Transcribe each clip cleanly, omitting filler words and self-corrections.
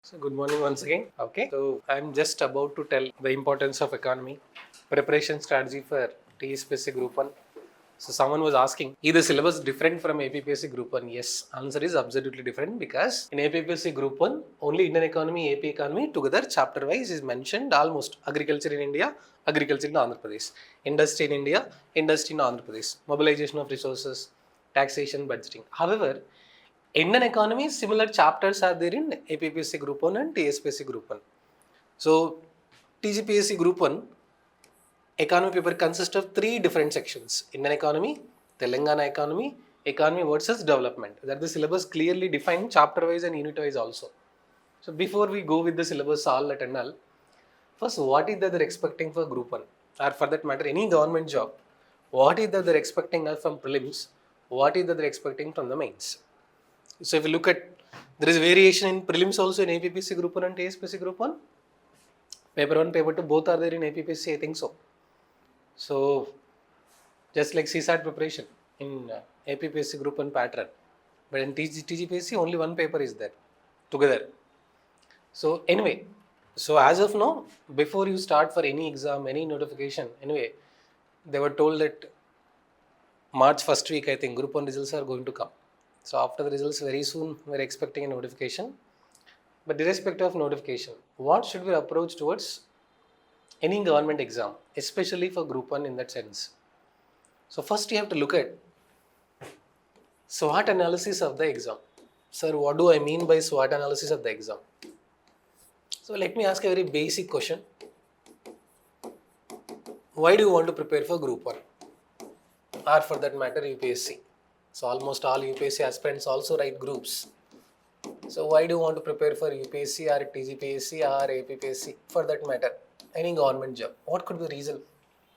So good morning once again. Okay. So I'm just about to tell the importance of economy, preparation strategy for TSPSC Group 1. So someone was asking, is the syllabus different from APPSC Group 1? Yes, answer is absolutely different because in APPSC Group 1, only Indian economy, AP economy together chapter wise is mentioned almost. Agriculture in India, agriculture in Andhra Pradesh. Industry in India, industry in Andhra Pradesh. Mobilization of resources, taxation, budgeting. However, Indian economy, similar chapters are there in APPSC Group 1 and TSPSC Group 1. So, TGPSC Group 1 economy paper consists of three different sections: Indian economy, Telangana economy, economy versus development. That the syllabus clearly defined chapter wise and unit wise also. So, before we go with the syllabus all that and all, first, what is that they're expecting for Group 1? Or for that matter, any government job, what is that they're expecting from prelims? What is that they're expecting from the mains? So if you look at, there is variation in prelims also in APPSC Group 1 and TSPSC Group 1. Paper 1, paper 2, both are there in APPSC, I think so. So just like CSAT preparation in APPSC Group 1 pattern. But in TGPSC, only one paper is there together. So anyway, so as of now, before you start for any exam, any notification, anyway, they were told that March first week, I think, Group 1 results are going to come. So after the results, very soon, we're expecting a notification. But irrespective of notification, what should we approach towards any government exam, especially for Group 1 in that sense? So first you have to look at SWOT analysis of the exam. Sir, what do I mean by SWOT analysis of the exam? So let me ask a very basic question. Why do you want to prepare for Group 1? Or for that matter, UPSC? So almost all UPSC aspirants also write groups. So why do you want to prepare for UPSC or TGPSC or APPSC for that matter? Any government job. What could be the reason?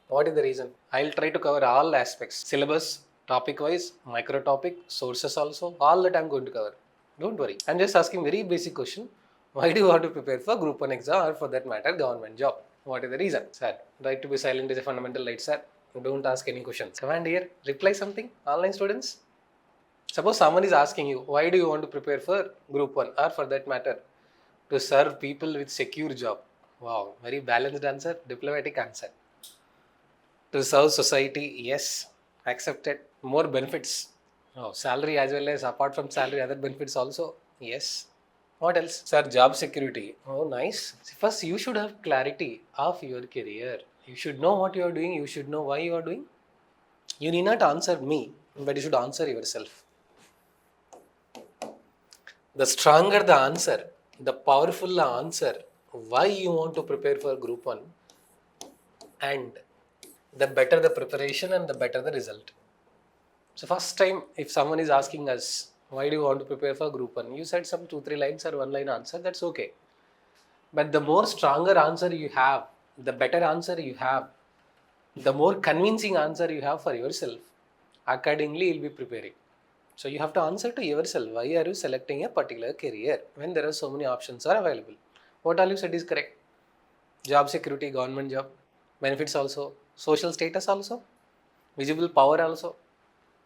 What is the reason? I'll try to cover all aspects. Syllabus, topic wise, micro topic, sources also, all that I'm going to cover. Don't worry. I'm just asking very basic question. Why do you want to prepare for Group 1 exam or for that matter government job? What is the reason? Sir, right to be silent is a fundamental right, sir. Don't ask any questions. Command here, reply something, online students. Suppose someone is asking you, why do you want to prepare for Group 1 or for that matter, to serve people with secure job? Wow, very balanced answer, diplomatic answer. To serve society, yes, accepted. More benefits. Oh, salary as well as apart from salary, other benefits also, yes. What else? Sir, job security. Oh, nice. First, you should have clarity of your career. You should know what you are doing. You should know why you are doing. You need not answer me, but you should answer yourself. The stronger the answer, the powerful the answer, why you want to prepare for Group 1, and the better the preparation and the better the result. So first time, if someone is asking us, why do you want to prepare for Group 1? You said some 2-3 lines or one line answer, that's okay. But the more stronger answer you have, the better answer you have, the more convincing answer you have for yourself, accordingly you'll be preparing. So you have to answer to yourself, why are you selecting a particular career when there are so many options are available? What all you said is correct. Job security, government job, benefits also, social status also, visible power also,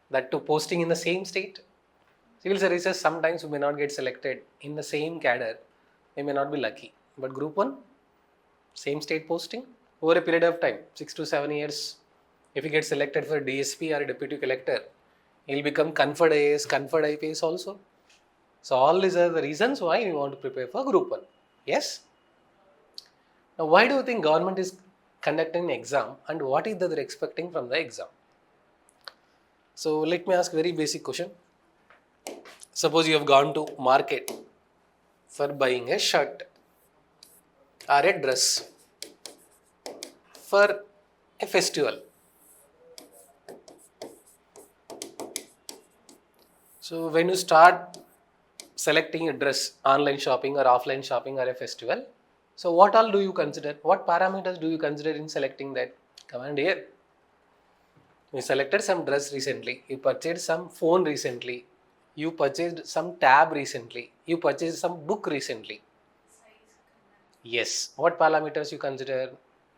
that to posting in the same state. Civil services, sometimes we may not get selected in the same cadre, we may not be lucky. But Group 1, same state posting, over a period of time, 6 to 7 years, if you get selected for DSP or deputy collector, you'll become conferred IAS, conferred IPS also. So all these are the reasons why we want to prepare for Group 1. Yes? Now why do you think government is conducting an exam and what is that they're expecting from the exam? So let me ask a very basic question. Suppose you have gone to market for buying a shirt or a dress for a festival. So when you start selecting a dress, online shopping or offline shopping or a festival, so what all do you consider? What parameters do you consider in selecting that? Command here. You selected some dress recently, you purchased some phone recently, you purchased some tab recently, you purchased some book recently. Yes. What parameters you consider?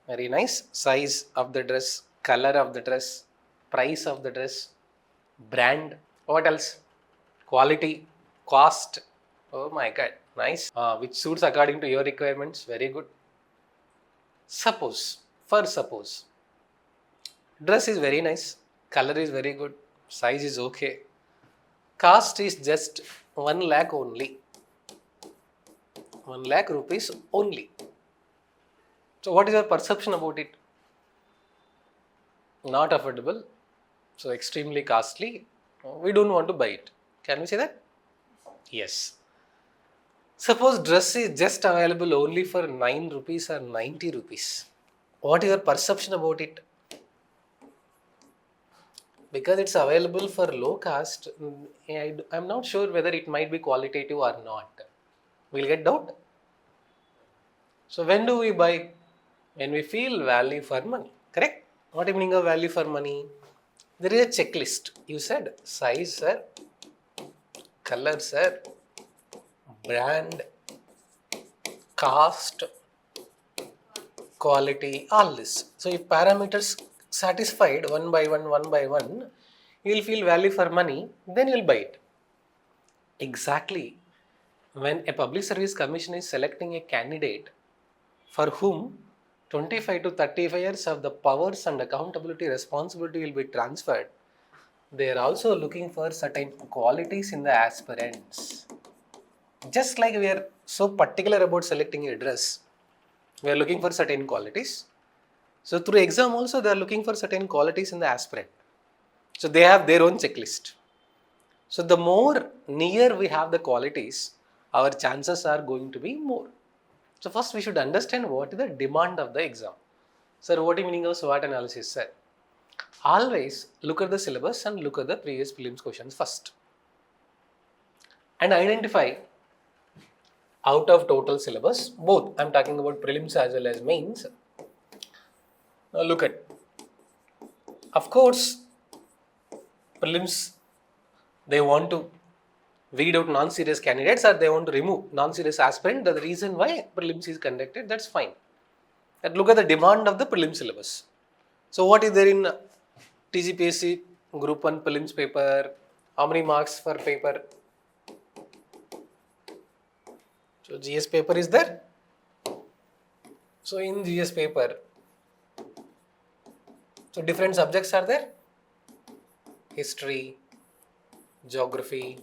Very nice. Size of the dress, color of the dress, price of the dress, brand. What else? Quality, cost, Oh my god, nice. Which suits according to your requirements. Very good. Suppose dress is very nice, color is very good, size is okay, cost is just 1 lakh only, 1 lakh rupees only. So what is your perception about it? Not affordable, so extremely costly, we don't want to buy it. Can we say that? Yes. Suppose dress is just available only for 9 rupees or 90 rupees. What is your perception about it? Because it's available for low cost, I'm not sure whether it might be qualitative or not. We'll get doubt. So when do we buy? When we feel value for money, correct? What is meaning of value for money? There is a checklist. You said size, sir, color, sir, brand, cost, quality, all this. So if parameters satisfied one by one, you will feel value for money, then you will buy it. Exactly. When a public service commission is selecting a candidate for whom 25 to 35 years of the powers and accountability responsibility will be transferred, they are also looking for certain qualities in the aspirants. Just like we are so particular about selecting a dress, we are looking for certain qualities. So through exam also they are looking for certain qualities in the aspirant. So they have their own checklist. So the more near we have the qualities, our chances are going to be more. So first we should understand what is the demand of the exam. Sir, what is meaning of SWOT analysis, sir? Always look at the syllabus and look at the previous prelims questions first. And identify out of total syllabus, both I'm talking about prelims as well as mains. Now look at, of course, prelims, they want to weed out non-serious candidates or they want to remove non-serious aspirant. That's the reason why prelims is conducted, that's fine. But look at the demand of the prelim syllabus. So what is there in TGPSC group 1 prelims paper? How many marks per paper? So GS paper is there. So in GS paper, so different subjects are there. History, geography,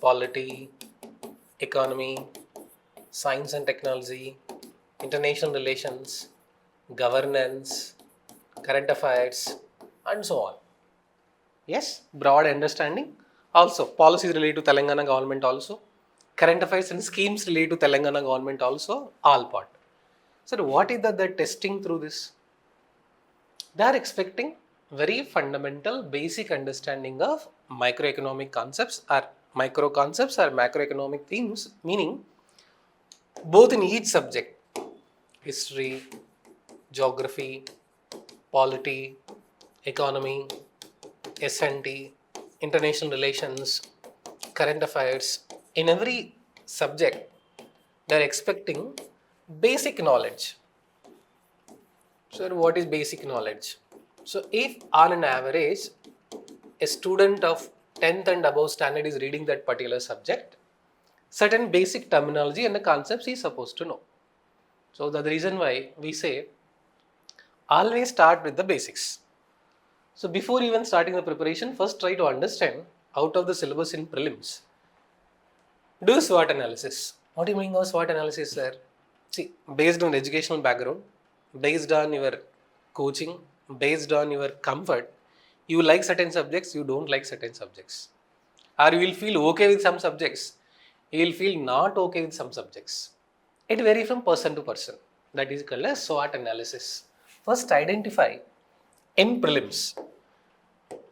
polity, economy, science and technology, international relations, governance, current affairs, and so on. Yes, broad understanding. Also, policies related to Telangana government also. Current affairs and schemes related to Telangana government also, all part. So what is that they're testing through this? They are expecting very fundamental basic understanding of microeconomic concepts or micro concepts or macroeconomic themes, meaning both in each subject, history, geography, polity, economy, S&T, international relations, current affairs, in every subject, they are expecting basic knowledge. So what is basic knowledge? So if on an average, a student of 10th and above standard is reading that particular subject, certain basic terminology and the concepts he is supposed to know. So that's the reason why we say always start with the basics. So before even starting the preparation, first try to understand out of the syllabus in prelims. Do SWOT analysis. What do you mean of SWOT analysis, sir? See, based on educational background, based on your coaching, based on your comfort, you like certain subjects, you don't like certain subjects. Or you will feel okay with some subjects, you will feel not okay with some subjects. It varies from person to person. That is called as SWOT analysis. First identify in prelims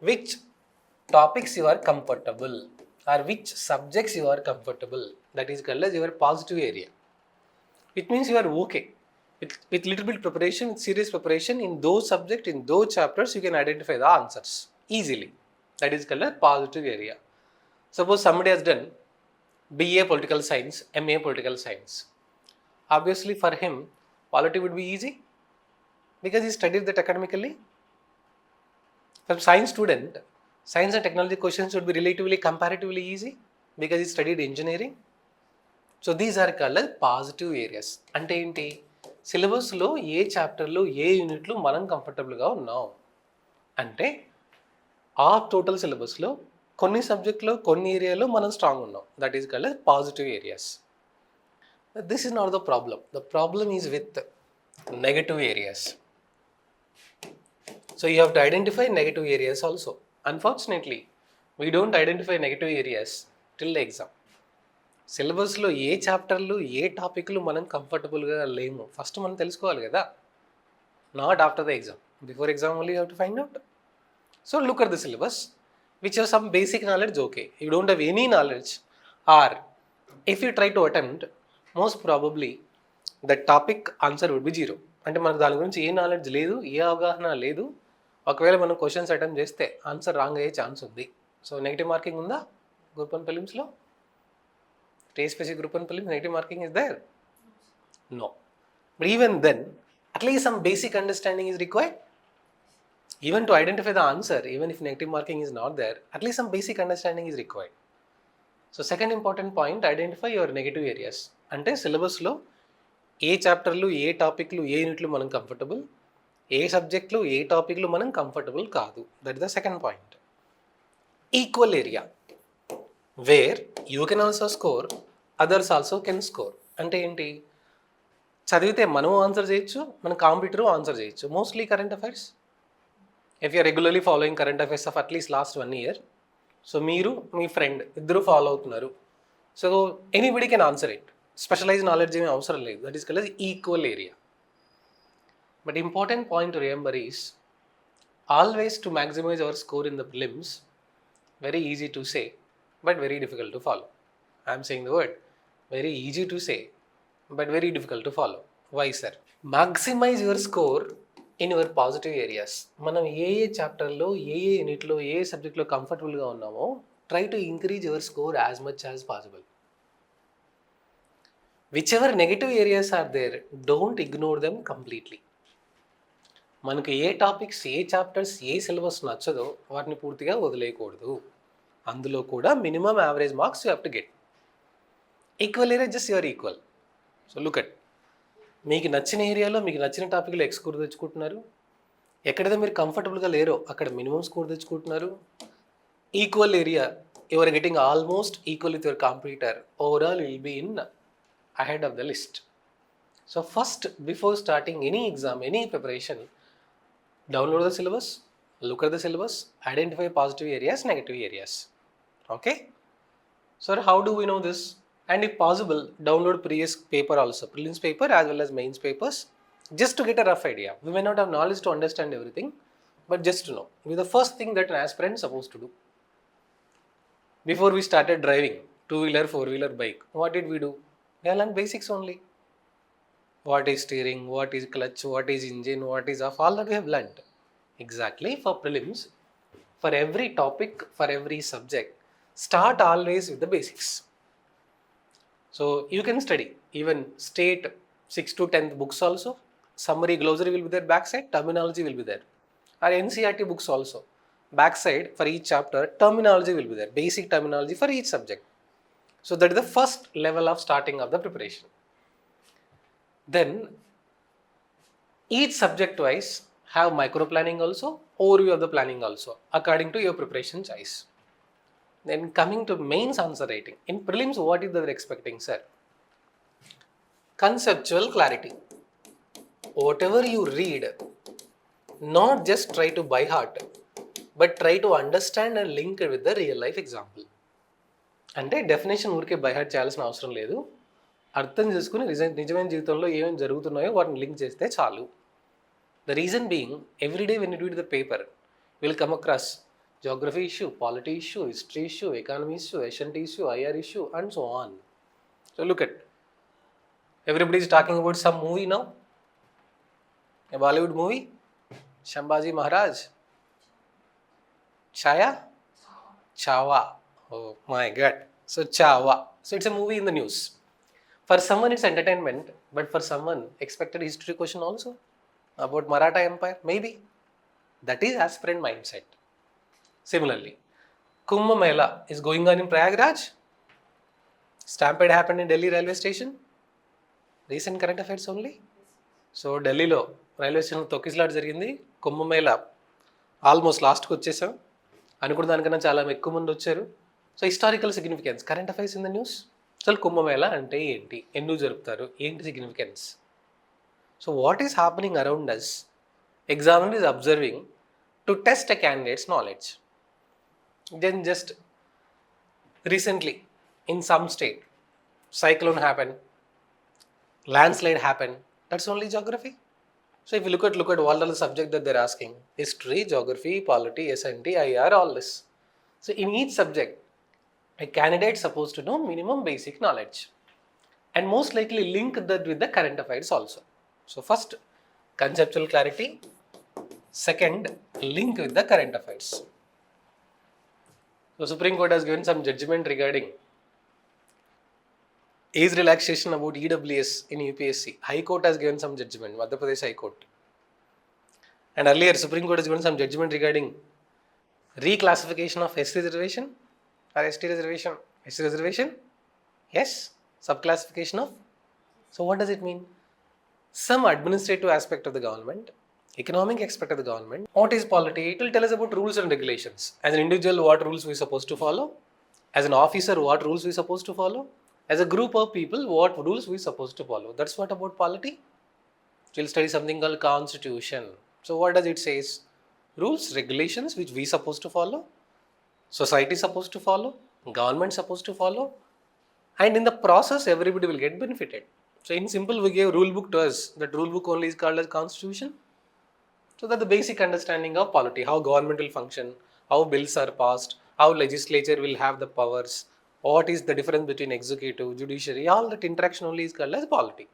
which topics you are comfortable or which subjects you are comfortable. That is called as your positive area. It means you are okay. With little bit preparation, with serious preparation in those subjects, in those chapters, you can identify the answers easily. That is called a positive area. Suppose somebody has done BA Political Science, MA Political Science. Obviously for him, polity would be easy because he studied that academically. For science student, science and technology questions would be relatively comparatively easy because he studied engineering. So these are called as positive areas. అంటే ఏంటి, సిలబస్లో ఏ చాప్టర్లో ఏ యూనిట్లు మనం కంఫర్టబుల్గా ఉన్నాం అంటే ఆ టోటల్ సిలబస్లో కొన్ని సబ్జెక్ట్లో కొన్ని ఏరియాలో మనం స్ట్రాంగ్ ఉన్నాం. That is called as positive areas. This is not the problem. The problem is with negative areas. So you have to identify negative areas also. Unfortunately, we don't identify negative areas till the exam. సిలబస్లో ఏ చాప్టర్లు ఏ టాపిక్లు మనం కంఫర్టబుల్గా లేము first మనం తెలుసుకోవాలి కదా, not after the exam. Before exam only you have to find out. So look at the syllabus which have some basic knowledge, okay. You don't have any knowledge or if you try to attempt, most probably the topic answer would be zero. అంటే మనకు దాని గురించి ఏ knowledge లేదు, ఏ అవగాహన లేదు. ఒకవేళ మనం questions attempt చేస్తే ఆన్సర్ రాంగ్ అయ్యే ఛాన్స్ ఉంది. సో నెగిటివ్ మార్కింగ్ ఉందా గ్రూప్ 1 ప్రిలిమ్స్లో? టీ specific group 1 prelims negative marking is there? No. But even then at least some basic understanding is required. Even to identify the answer, even if negative marking is not there, at least some basic understanding is required. So second important point, identify your negative areas. అంటే సిలబస్లో ఏ చాప్టర్లు ఏ టాపిక్లు ఏ యూనిట్లు మనం comfortable, ఏ సబ్జెక్ట్లు ఏ టాపిక్లు మనం comfortable కాదు. That is the second point. Equal area where you can also score, others also can score. అంటే ఏంటి, చదివితే మనం ఆన్సర్ చేయొచ్చు, మన కాంపిటీటర్ ఆన్సర్ చేయొచ్చు. Mostly current affairs, if you're regularly following current affairs of at least last 1 year, so మీరు మీ friend ఇద్దరు ఫాలో అవుతున్నారు, so anybody can answer it. Specialise knowledge ఏమీ అవసరం లేదు. That is called equal area. But important point to remember is always to maximise our score in the prelims. Very easy to say but very difficult to follow. I'm saying the word very easy to say but very difficult to follow. Why sir? Maximise your score in your positive areas. మనం ఏ ఏ చాప్టర్లో ఏ ఏ యూనిట్లో ఏ సబ్జెక్ట్లో కంఫర్టబుల్గా ఉన్నామో try to increase your score as much as possible. Whichever negative areas are there, don't ignore them completely. మనకు ఏ topics ఏ చాప్టర్స్ ఏ సిలబస్ నచ్చదో వాటిని పూర్తిగా వదిలేయకూడదు. అందులో కూడా minimum average marks you have to get. Equal area just your equal. So look at, మీకు నచ్చిన ఏరియాలో మీకు నచ్చిన టాపిక్లో ఎక్స్ స్కోర్ తెచ్చుకుంటున్నారు. ఎక్కడైతే మీరు కంఫర్టబుల్గా లేరో అక్కడ మినిమం స్కోర్ తెచ్చుకుంటున్నారు. Equal area you are getting almost equal with your competitor. Overall will be in ahead of the list. So first before starting any exam, any preparation, download the syllabus, look at the syllabus, identify positive areas, negative areas. Okay? So how do we know this? And if possible, download previous paper also, prelims paper as well as mains papers, just to get a rough idea. We may not have knowledge to understand everything, but just to know. This is the first thing that an aspirant is supposed to do. Before we started driving 2-wheeler, 4-wheeler bike, what did we do? We learned basics only. What is steering, what is clutch, what is engine, what is off, all that we have learnt. Exactly for prelims, for every topic, for every subject, start always with the basics. So you can study even state 6th to 10th books also. Summary, glossary will be there backside, terminology will be there. Or NCERT books also. Backside for each chapter, terminology will be there, basic terminology for each subject. So that is the first level of starting of the preparation. Then each subject wise have micro planning also, overview of the planning also, according to your preparation choice. Then coming to mains answer writing. In prelims, what is they are expecting, sir? Conceptual clarity. Whatever you read, not just try to by heart, but try to understand and link it with the real life example. అంటే definition ఊరికే by heart చేయాల్సిన అవసరం లేదు. అర్థం చేసుకుని నిజమైన జీవితంలో ఏమేమి జరుగుతున్నాయో వాటిని లింక్ చేస్తే చాలు. The reason being, every day when you read the paper will come across geography issue, polity issue, history issue, economy issue, Asian issue, IR issue, and so on. So look at, everybody is talking about some movie now, a Bollywood movie, Shambhaji Maharaj, Chhawa, oh my god, so Chhawa, so it's a movie in the news. For someone it's entertainment, but for someone expected history question also about Maratha Empire, maybe. That is aspirant mindset. Similarly, Kumbh Mela is going on in Prayagraj. Stampede happened in Delhi railway station. Recent current affairs only. So ఢిల్లీలో railway station తొక్కిసలాట జరిగింది. Kumbh Mela almost లాస్ట్కి వచ్చేసాం. అనుకున్న దానికన్నా చాలా ఎక్కువ మంది వచ్చారు. So historical significance, current affairs in the news. అసలు కుంభమేళ అంటే ఏంటి, ఎందుకు జరుపుతారు, ఏంటి significance? So what is happening around us, examiner is observing to test a candidate's knowledge. Then just recently in some state cyclone happened, landslide happened. That's only geography. So if you look at all the subject that they're asking, history, geography, polity, SNT, IR, all this. So in each subject, a candidate supposed to know minimum basic knowledge and most likely link that with the current affairs also. So first, conceptual clarity. Second, link with the current affairs. So Supreme Court has given some judgment regarding age relaxation about EWS in UPSC. High Court has given some judgment, Madhya Pradesh High Court. And earlier, Supreme Court has given some judgment regarding reclassification of SC reservation or ST reservation. SC reservation? Yes. Subclassification of? So what does it mean? Some administrative aspect of the government, economic aspect of the government. What is polity? It will tell us about rules and regulations. As an individual, what rules we are supposed to follow? As an officer, what rules we are supposed to follow? As a group of people, what rules we are supposed to follow? That's what about polity. We'll study something called constitution. So what does it say? Rules, regulations which we supposed to follow, society supposed to follow, government supposed to follow, and in the process everybody will get benefited. So in simple, we gave rule book to us. That rule book only is called as constitution. So that the basic understanding of polity, how government will function, how bills are passed, how legislature will have the powers, what is the difference between executive, judiciary, all that interaction only is called as polity.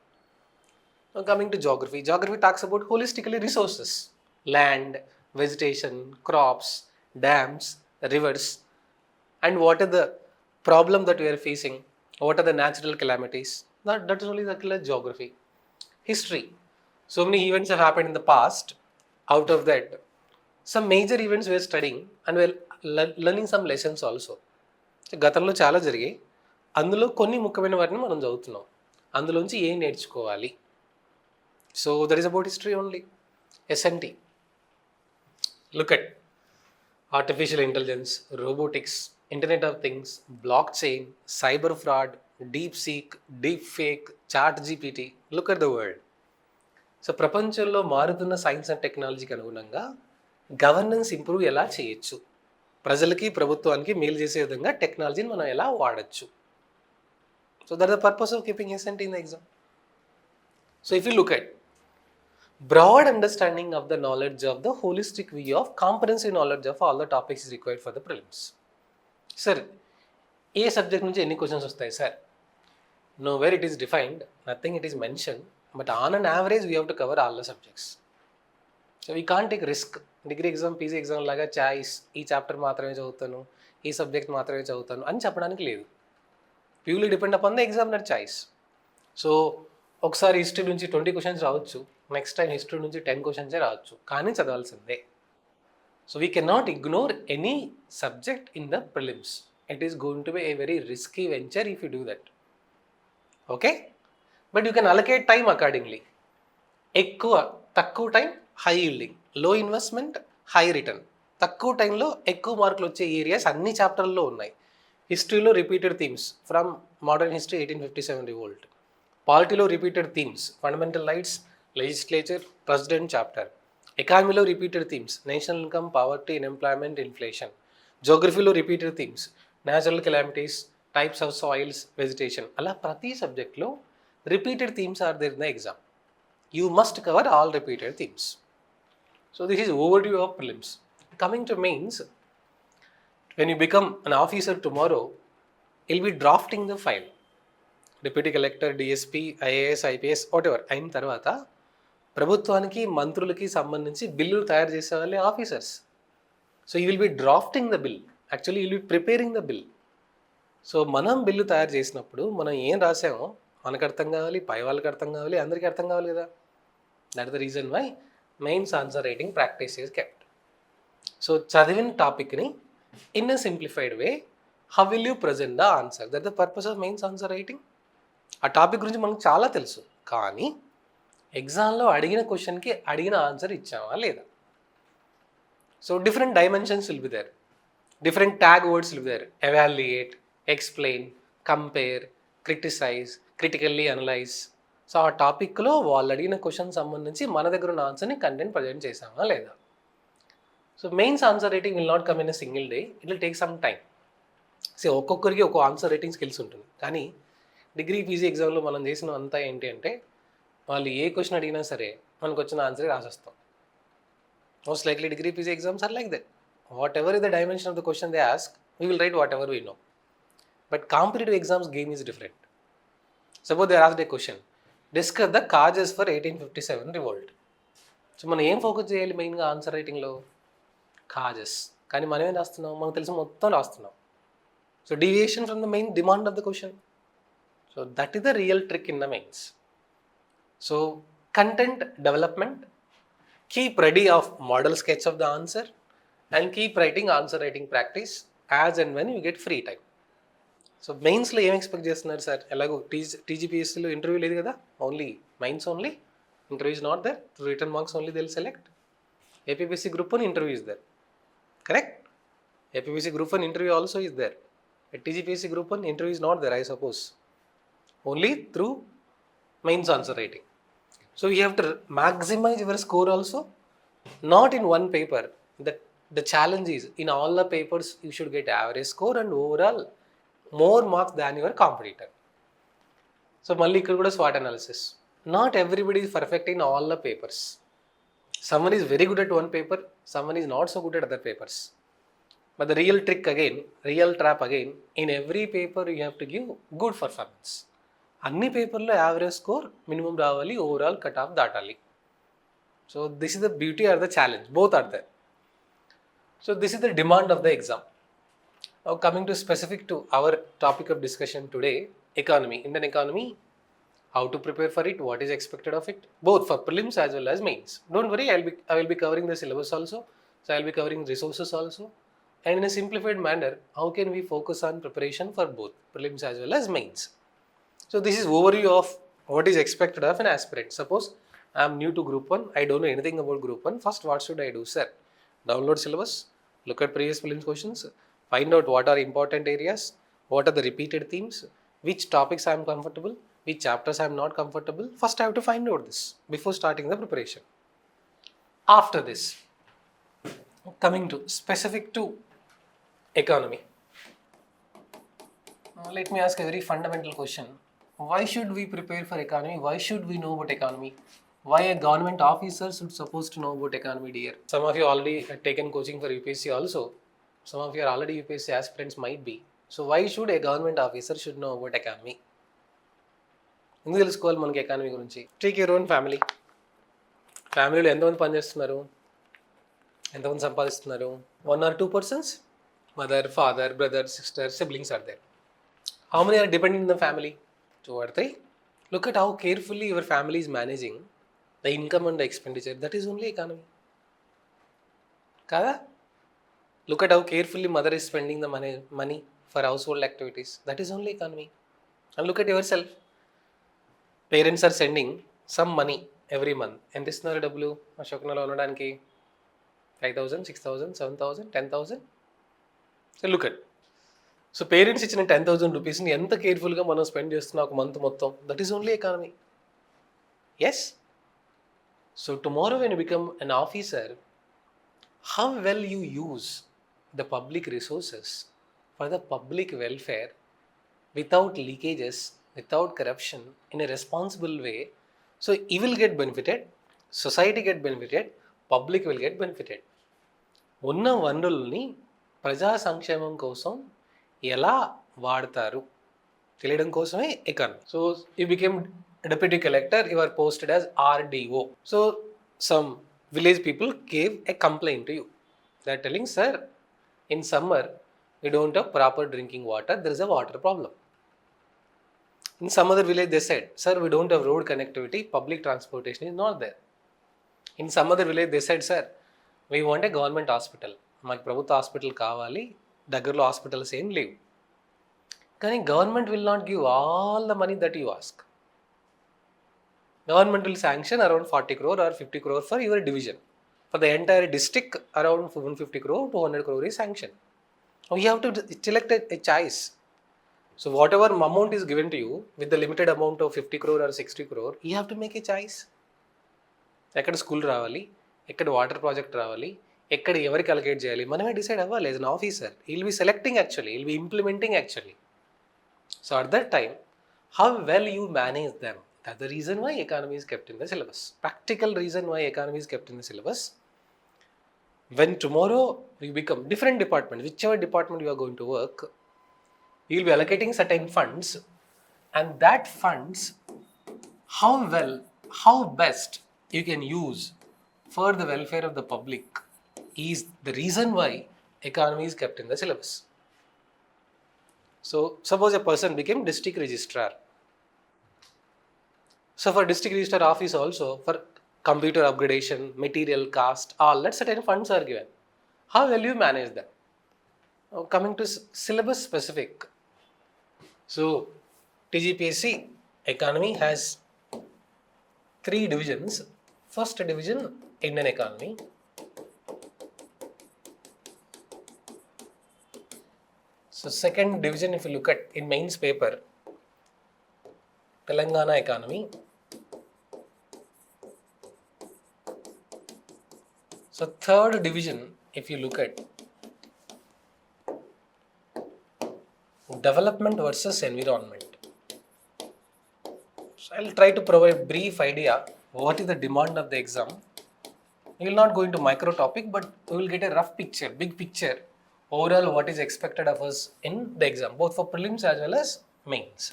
Now coming to geography. Geography talks about holistically resources, land, vegetation, crops, dams, rivers, and what are the problem that we are facing, what are the natural calamities. That is only called as geography. History. So many events have happened in the past. Out of that, some major events we are studying and we are learning some lessons also. గతంలో చాలా జరిగాయి, అందులో కొన్ని ముఖ్యమైన వాటిని మనం చదువుతున్నాం, అందులోంచి ఏం నేర్చుకోవాలి. So that is about history only. SNT, look at artificial intelligence, robotics, internet of things, blockchain, cyber fraud, DeepSeek, deepfake, ChatGPT. Look at the world. So ప్రపంచంలో మారుతున్న సైన్స్ అండ్ టెక్నాలజీకి అనుగుణంగా governance improve ఎలా చేయొచ్చు, ప్రజలకి ప్రభుత్వానికి మేలు చేసే విధంగా టెక్నాలజీని మనం ఎలా వాడచ్చు. So that the purpose of keeping SNT in the exam. So if you look at broad understanding of the knowledge of the holistic view of comprehensive knowledge of all the topics is required for the prelims. Sir A subject నుంచి ఎన్ని questions వస్తాయి sir? Know where it is defined, nothing it is mention, but on an average we have to cover all the subjects. So we can't take risk. Degree exam, PG exam లాగా choice, ఈ chapter మాత్రమే చదువుతాను, ఈ subject మాత్రమే చదువుతాను అని చెప్పడానికి లేదు. Purely depend upon the examiner choice. So ఒకసారి హిస్టరీ నుంచి 20 క్వశ్చన్స్ రావచ్చు, నెక్స్ట్ టైం హిస్టరీ నుంచి 10 క్వశ్చన్సే రావచ్చు, కానీ చదవాల్సిందే. So we cannot ignore any subject in the prelims. It is going to be a very risky venture if you do that. Okay, but you can allocate time accordingly. తక్కువ time, high yielding, low investment, high return. తక్కువ టైంలో ఎక్కువ మార్కులు వచ్చే areas అన్ని చాప్టర్లలో ఉన్నాయి. హిస్టరీలో repeated themes from modern history 1857 revolt. పాలిటీలో repeated themes fundamental rights, legislature, president chapter. ఎకానమీలో repeated themes national income, poverty, unemployment, inflation. జోగ్రఫీలో repeated themes natural calamities, types of soils, vegetation. అలా ప్రతి సబ్జెక్ట్లో repeated themes are there in the exam. You must cover all repeated themes. So this is overview of prelims. Coming to mains, when you become an officer tomorrow, you'll be drafting the file. Deputy Collector, DSP, IAS, IPS, whatever. అయిన తర్వాత ప్రభుత్వానికి, మంత్రులకి సంబంధించి బిల్లులు తయారు చేసే వాళ్ళే officers. So you will B drafting the bill. Actually you will B preparing the bill. So మనం bill తయారు చేసినప్పుడు మనం ఏం రాసామో మనకు అర్థం కావాలి, పై వాళ్ళకి అర్థం కావాలి, అందరికీ అర్థం కావాలి కదా. That is the reason why mains answer writing practice is kept. So చదివిన టాపిక్ని in a simplified way how will you present the answer? That the purpose of mains answer writing. ఆ టాపిక్ గురించి మనకు చాలా తెలుసు, కానీ ఎగ్జామ్లో అడిగిన క్వశ్చన్కి అడిగిన ఆన్సర్ ఇచ్చామా లేదా? So different dimensions will be there, different tag words will be there. Evaluate, explain, compare, criticise, critically analyse. So ఆ టాపిక్లో వాళ్ళు అడిగిన క్వశ్చన్ సంబంధించి మన దగ్గర ఉన్న ఆన్సర్ని కంటెంట్ ప్రజెంట్ చేసామా లేదా? So mains answer writing will not come in a single day, it will take some time. So ఒక్కొక్కరికి ఒక్కో ఆన్సర్ రైటింగ్ స్కిల్స్ ఉంటుంది. కానీ డిగ్రీ పీజీ ఎగ్జామ్లో మనం చేసిన అంతా ఏంటి అంటే, వాళ్ళు ఏ క్వశ్చన్ అడిగినా సరే మనకు వచ్చిన ఆన్సర్ రాసేస్తాం. Most likely degree PG exams are like that. Whatever is the dimension of the question they ask, we will write whatever we know. But competitive exams game is different. Suppose they are asked a question, discuss the causes for 1857 revolt. So మనం ఏం focus చేయాలి మెయిన్గా answer రైటింగ్లో? Causes. కానీ మనం ఏం రాస్తున్నాం? మనకు తెలిసి మొత్తం రాస్తున్నాం. So deviation from the main demand of the question. So that is the real trick in the mains. So content development, keep ready of model sketch of the answer and keep writing answer writing practice as and when you get free time. So మెయిన్స్లో ఏం expect చేస్తున్నారు sir? ఎలాగో టీజీపీఎస్సీలో interview లేదు కదా, only mains only, interview is not there, written marks only they will select. APPSC group 1 interview is there, correct? APPSC group 1 interview also is there. TGPSC group 1 interview is not there, I suppose, only through mains answer writing. So you have to maximize your score also, not in one paper. The challenge is in all the papers you should get average score and overall more marks than your competitor. So malli ikkada kuda SWOT analysis. Not everybody is perfect in all the papers. Someone is very good at one paper, someone is not so good at other papers. But the real trick again, real trap again, in every paper you have to give good performance. అన్ని పేపర్లో average score minimum రావాలి, overall cut off దాటాలి. So this is the beauty or the challenge, both are there. So this is the demand of the exam. Coming to specific to our topic of discussion today, economy, Indian economy, how to prepare for it, what is expected of it, both for prelims as well as mains. Don't worry, I will be covering the syllabus also, so I will be covering resources also, and in a simplified manner, how can we focus on preparation for both prelims as well as mains. So this is overview of what is expected of an aspirant. Suppose I am new to group 1, I don't know anything about group 1. First, what should I do, sir? Download syllabus, look at previous prelims questions, find out what are important areas, what are the repeated themes, which topics I am comfortable, which chapters I am not comfortable. First I have to find out this before starting the preparation. After this, coming to specific to economy, let me ask a very fundamental question. Why should we prepare for economy? Why should we know about economy? Why a government officer should supposed to know about economy, dear? Some of you already have taken coaching for UPSC also. Some of you are already UPSC aspirants might be. So why should a government officer should know about economy? ఎందుకు తెలుసుకోవాలి మనకి economy గురించి? Take your own family. ఫ్యామిలీలో ఎంతమంది పనిచేస్తున్నారు, ఎంతమంది సంపాదిస్తున్నారు? 1 or 2 persons, mother, father, brother, sister, siblings are there. How many are dependent on the family? 2 or 3. Look at how carefully your family is managing the income and the expenditure. That is only economy. Kada? Look at how carefully mother is spending the money for household activities. That is only economy. And look at yourself. Parents are sending some money every month. ఎంత ఇస్తున్నారు డబ్బులు అశోకనలో ఉండడానికి? 5,000, 6,000, 7,000, 10,000. So look at. So parents ఇచ్చిన 10,000 రూపీస్ని ఎంత కేర్ఫుల్గా మనం spend చేస్తున్నాం ఒక మంత్ మొత్తం. That is only economy. Yes. So tomorrow when you become an officer, how well you use the public resources for the public welfare without leakages, without corruption, in a responsible way. So you will get benefited, society get benefited, public will get benefited. ఉన్న వనరుల్ని ప్రజా సంక్షేమం కోసం ఎలా వాడతారు తెలియడం కోసమే economy. So you became deputy collector, you are posted as RDO. So some village people gave a complaint to you. They are telling, sir, in summer we don't have proper drinking water, there is a water problem. In some other village they said, sir, we don't have road connectivity, public transportation is not there. In some other village they said, sir, we want a government hospital, మాకు ప్రభుత్వ hospital కావాలి, దగ్గరలో hospitals ఏం లేవు. కానీ government will not give all the money that you ask. Government will sanction around 40 crore or 50 crore for your division. For the entire district, around 150 crore, 200 crore is sanctioned. You have to select a choice. So whatever amount is given to you with the limited amount of 50 crore or 60 crore, you have to make a choice. ఎక్కడ school రావాలి, ఎక్కడ water project రావాలి, ఎక్కడ ఎవరికి allocate చేయాలి, మనమే decide అవ్వాలి as an officer. Will be selecting actually, will be implementing actually. So at that time, how well you manage them. That's the reason why economy is kept in the syllabus. Practical reason why economy is kept in the syllabus. When tomorrow you become different department, whichever department you are going to work, you will be allocating certain funds, and that funds, how well, how best you can use for the welfare of the public is the reason why economy is kept in the syllabus. So suppose a person became district registrar. So for district registrar office also, for computer upgradation, material cost, all that certain funds are given. How will you manage them? Now coming to syllabus specific. So TGPSC economy has 3 divisions. First division, Indian economy. So second division, if you look at in mains paper, Telangana economy. So third division, if you look at development versus environment. So I'll try to provide a brief idea what is the demand of the exam. We will not go into micro topic, but we will get a rough picture, big picture, overall what is expected of us in the exam, both for prelims as well as mains.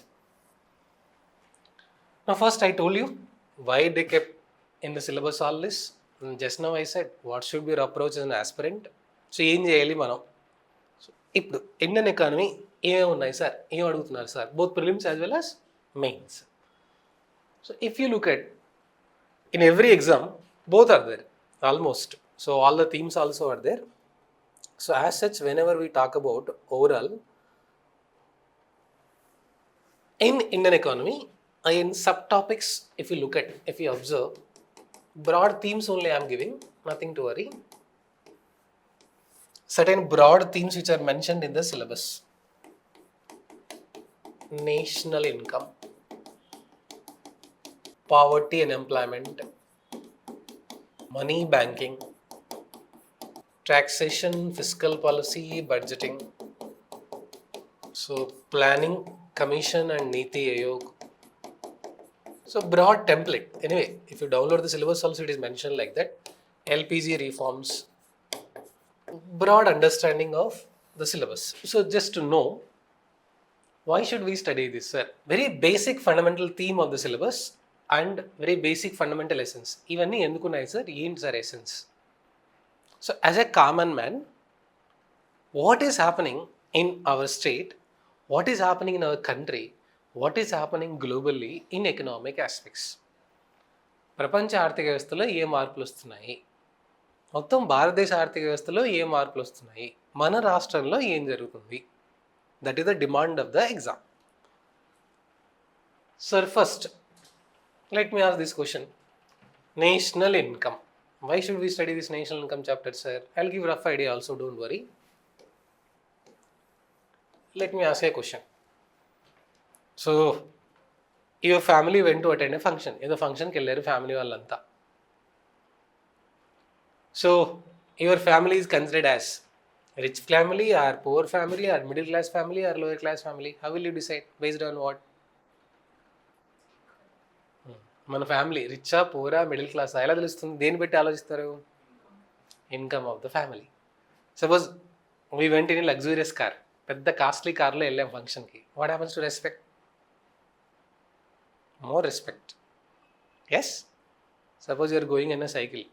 Now first I told you why they kept in the syllabus all this. Just now I said what should be your approach as an aspirant. So ఏం చేయాలి మనం? So ఇప్పుడు Indian economy ఏమేమి ఉన్నాయి sir, ఏం అడుగుతున్నారు sir, both prelims as well as mains. So if you look at in every exam both are there almost. So all the themes also are there. So as such, whenever we talk about overall in Indian economy, in subtopics, if you look at, if you observe, broad themes only I am giving, nothing to worry. Certain broad themes which are mentioned in the syllabus. National income, poverty and employment, money banking, taxation, fiscal policy, budgeting. So planning, commission and Niti Aayog. So broad template. Anyway, if you download the syllabus also it is mentioned like that. LPG reforms. Broad understanding of the syllabus. So just to know, why should we study this, sir? Very basic fundamental theme of the syllabus and very basic fundamental essence. Ivanni endukunnai sir? ఏంటి sir essence? So as a common man, what is happening in our state, what is happening in our country, what is happening globally in economic aspects? ప్రపంచ ఆర్థిక వ్యవస్థలో ఏ మార్పులు వస్తున్నాయి, మొత్తం భారతదేశ ఆర్థిక వ్యవస్థలో ఏ మార్పులు వస్తున్నాయి, మన రాష్ట్రంలో ఏం జరుగుతుంది, that is the demand of the exam. Sir first let me ask this question. National income. Why should we study this national income chapter, sir? I'll give rough idea also, don't worry. Let me ask you a question. So, your family went to attend a function. ఏదో ఫంక్షన్కి వెళ్ళారు family వాళ్ళంతా. So, your family is considered as rich family or poor family or middle class family or lower class family. How will you decide? Based on what? మన family రిచ్చా పూరా middle class ఎలా తెలుస్తుంది? దేన్ని బట్టి ఆలోచిస్తారు? Income of the family. Suppose we went in luxurious car, పెద్ద costly కార్లో వెళ్ళాం ఫంక్షన్కి. What happens to respect? More respect. Yes. Suppose you're going in a cycle,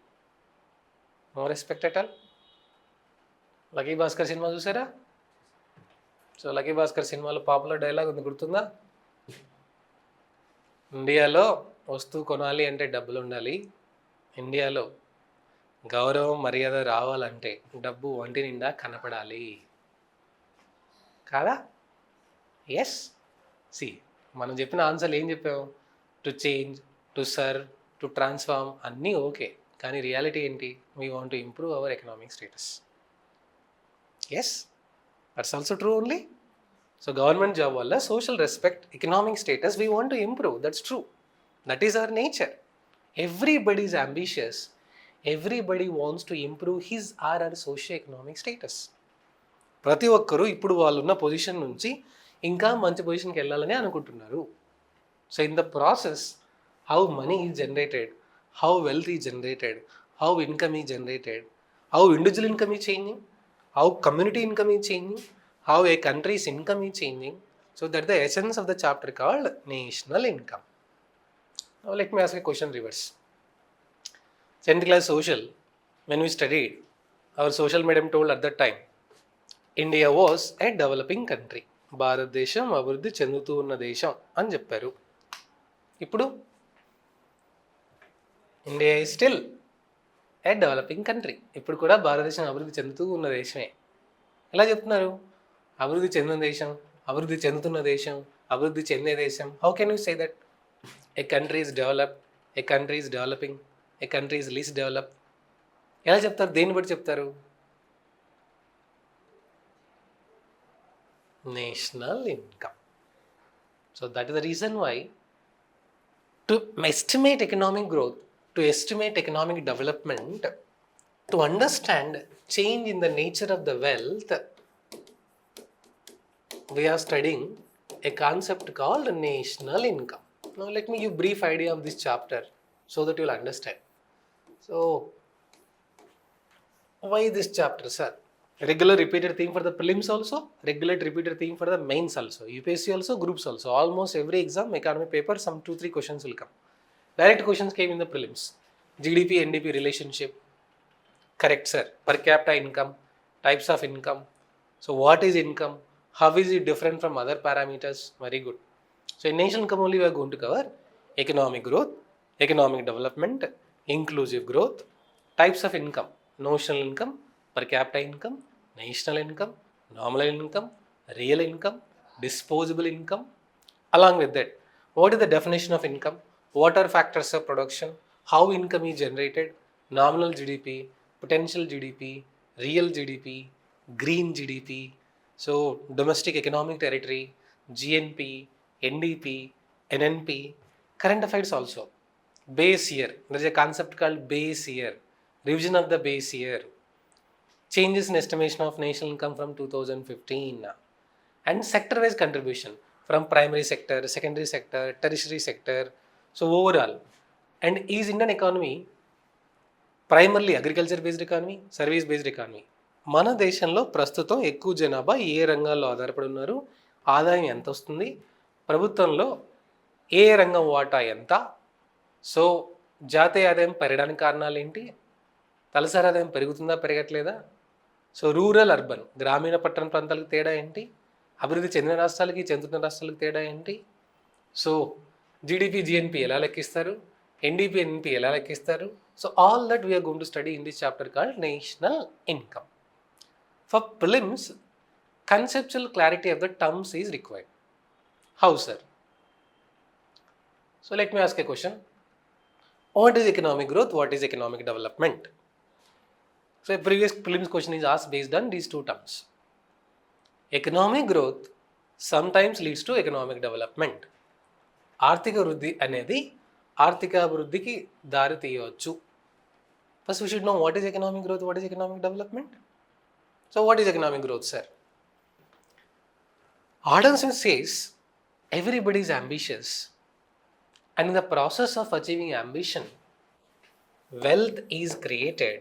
no respect at all. Lucky Bhaskar సినిమా చూసారా? సో లక్కీ భాస్కర్ సినిమాలో పాపులర్ డైలాగ్ ఉంది, గుర్తుందా? ఇండియాలో వస్తువు కొనాలి అంటే డబ్బులు ఉండాలి, ఇండియాలో గౌరవం మర్యాద రావాలంటే డబ్బు ఒంటి నిండా కనపడాలి. కాదా? ఎస్. సి, మనం చెప్పిన ఆన్సర్లు ఏం చెప్పాము? To change, to serve, to transform అన్నీ ఓకే. కానీ రియాలిటీ ఏంటి? We want to improve our economic status. Yes, that's also true only. So government job వల్ల social respect, economic status we want to improve. That's true. That is our nature. Everybody is ambitious. Everybody wants to improve his or our socio economic status. ప్రతి ఒక్కరూ ఇప్పుడు వాళ్ళున్న position నుంచి ఇంకా మంచి పొజిషన్కి వెళ్ళాలని అనుకుంటున్నారు. So in the process, how many is generated, how wealth is generated, how income is generated, how individual income is changing, how community income is changing, how a country's income is changing. So that's the essence of the chapter called national income. Now let me ask a question reverse. 10th class social, when we studied, our social madam told at that time, India was a developing country. భారతదేశం అభివృద్ధి చెందుతూ ఉన్న దేశం అని చెప్పారు. ఇప్పుడు India is still a developing country. ఇప్పుడు కూడా భారతదేశం అభివృద్ధి చెందుతూ ఉన్న దేశమే. ఎలా చెప్తున్నారు? అభివృద్ధి చెందిన దేశం, అభివృద్ధి చెందుతున్న దేశం, అభివృద్ధి చెందే దేశం. How can you say that a country is developed, a country is developing, a country is least developed? ఎలా చెప్తారు? దేన్ని బట్టి చెప్తారు? National income. So that is the reason why to estimate economic growth, to estimate economic development, to understand change in the nature of the wealth, we are studying a concept called national income. Now let me give brief idea of this chapter so that you will understand. So why this chapter, sir? Regular repeated theme for the prelims also, regular repeated theme for the mains also, UPSC also, groups also. Almost every exam, economic paper, some 2-3 questions will come. Direct questions came in the prelims. GDP, NDP relationship. Correct, sir. Per capita income, types of income. So what is income? How is it different from other parameters? Very good. So in national income only we are going to cover economic growth, economic development, inclusive growth, types of income, notional income, per capita income, national income, nominal income, real income, disposable income. Along with that, what is the definition of income? What are factors of production? How income is generated? Nominal GDP, potential GDP, real GDP, green GDP. So domestic economic territory, GNP, NDP, NNP, current affairs also. Base year, there is a concept called base year, revision of the base year, changes in estimation of national income from 2015, and sector-wise contribution from primary sector, secondary sector, tertiary sector. So overall, and is Indian economy primarily agriculture based economy, service based economy? మన దేశంలో ప్రస్తుతం ఎక్కువ జనాభా ఏ రంగాల్లో ఆధారపడి ఉన్నారు, ఆదాయం ఎంత వస్తుంది, ప్రభుత్వంలో ఏ రంగం వాటా ఎంత, సో జాతీయ ఆదాయం పెరగడానికి కారణాలు ఏంటి, తలసరి ఆదాయం పెరుగుతుందా పెరగట్లేదా, సో రూరల్ అర్బన్ గ్రామీణ పట్టణ ప్రాంతాలకు తేడా ఏంటి, అభివృద్ధి చెందిన రాష్ట్రాలకి చెందుతున్న రాష్ట్రాలకు తేడా ఏంటి, సో జీడిపి జిఎన్పి ఎలా లెక్కిస్తారు, ఎన్డీపీ ఎన్పి ఎలా లెక్కిస్తారు. So all that we're going to study in this chapter called national income. For prelims, conceptual clarity of the terms is required. How, sir? So let me ask a question. What is economic growth? What is economic development? So a previous prelims question is asked based on these two terms. Economic growth sometimes leads to economic development. ఆర్థిక వృద్ధి అనేది ఆర్థిక అభివృద్ధికి దారి తీయవచ్చు. First we should know what is economic growth, what is economic development. So what is economic growth, sir? Adam Smith says everybody is ambitious, and in the process of achieving ambition, wealth is created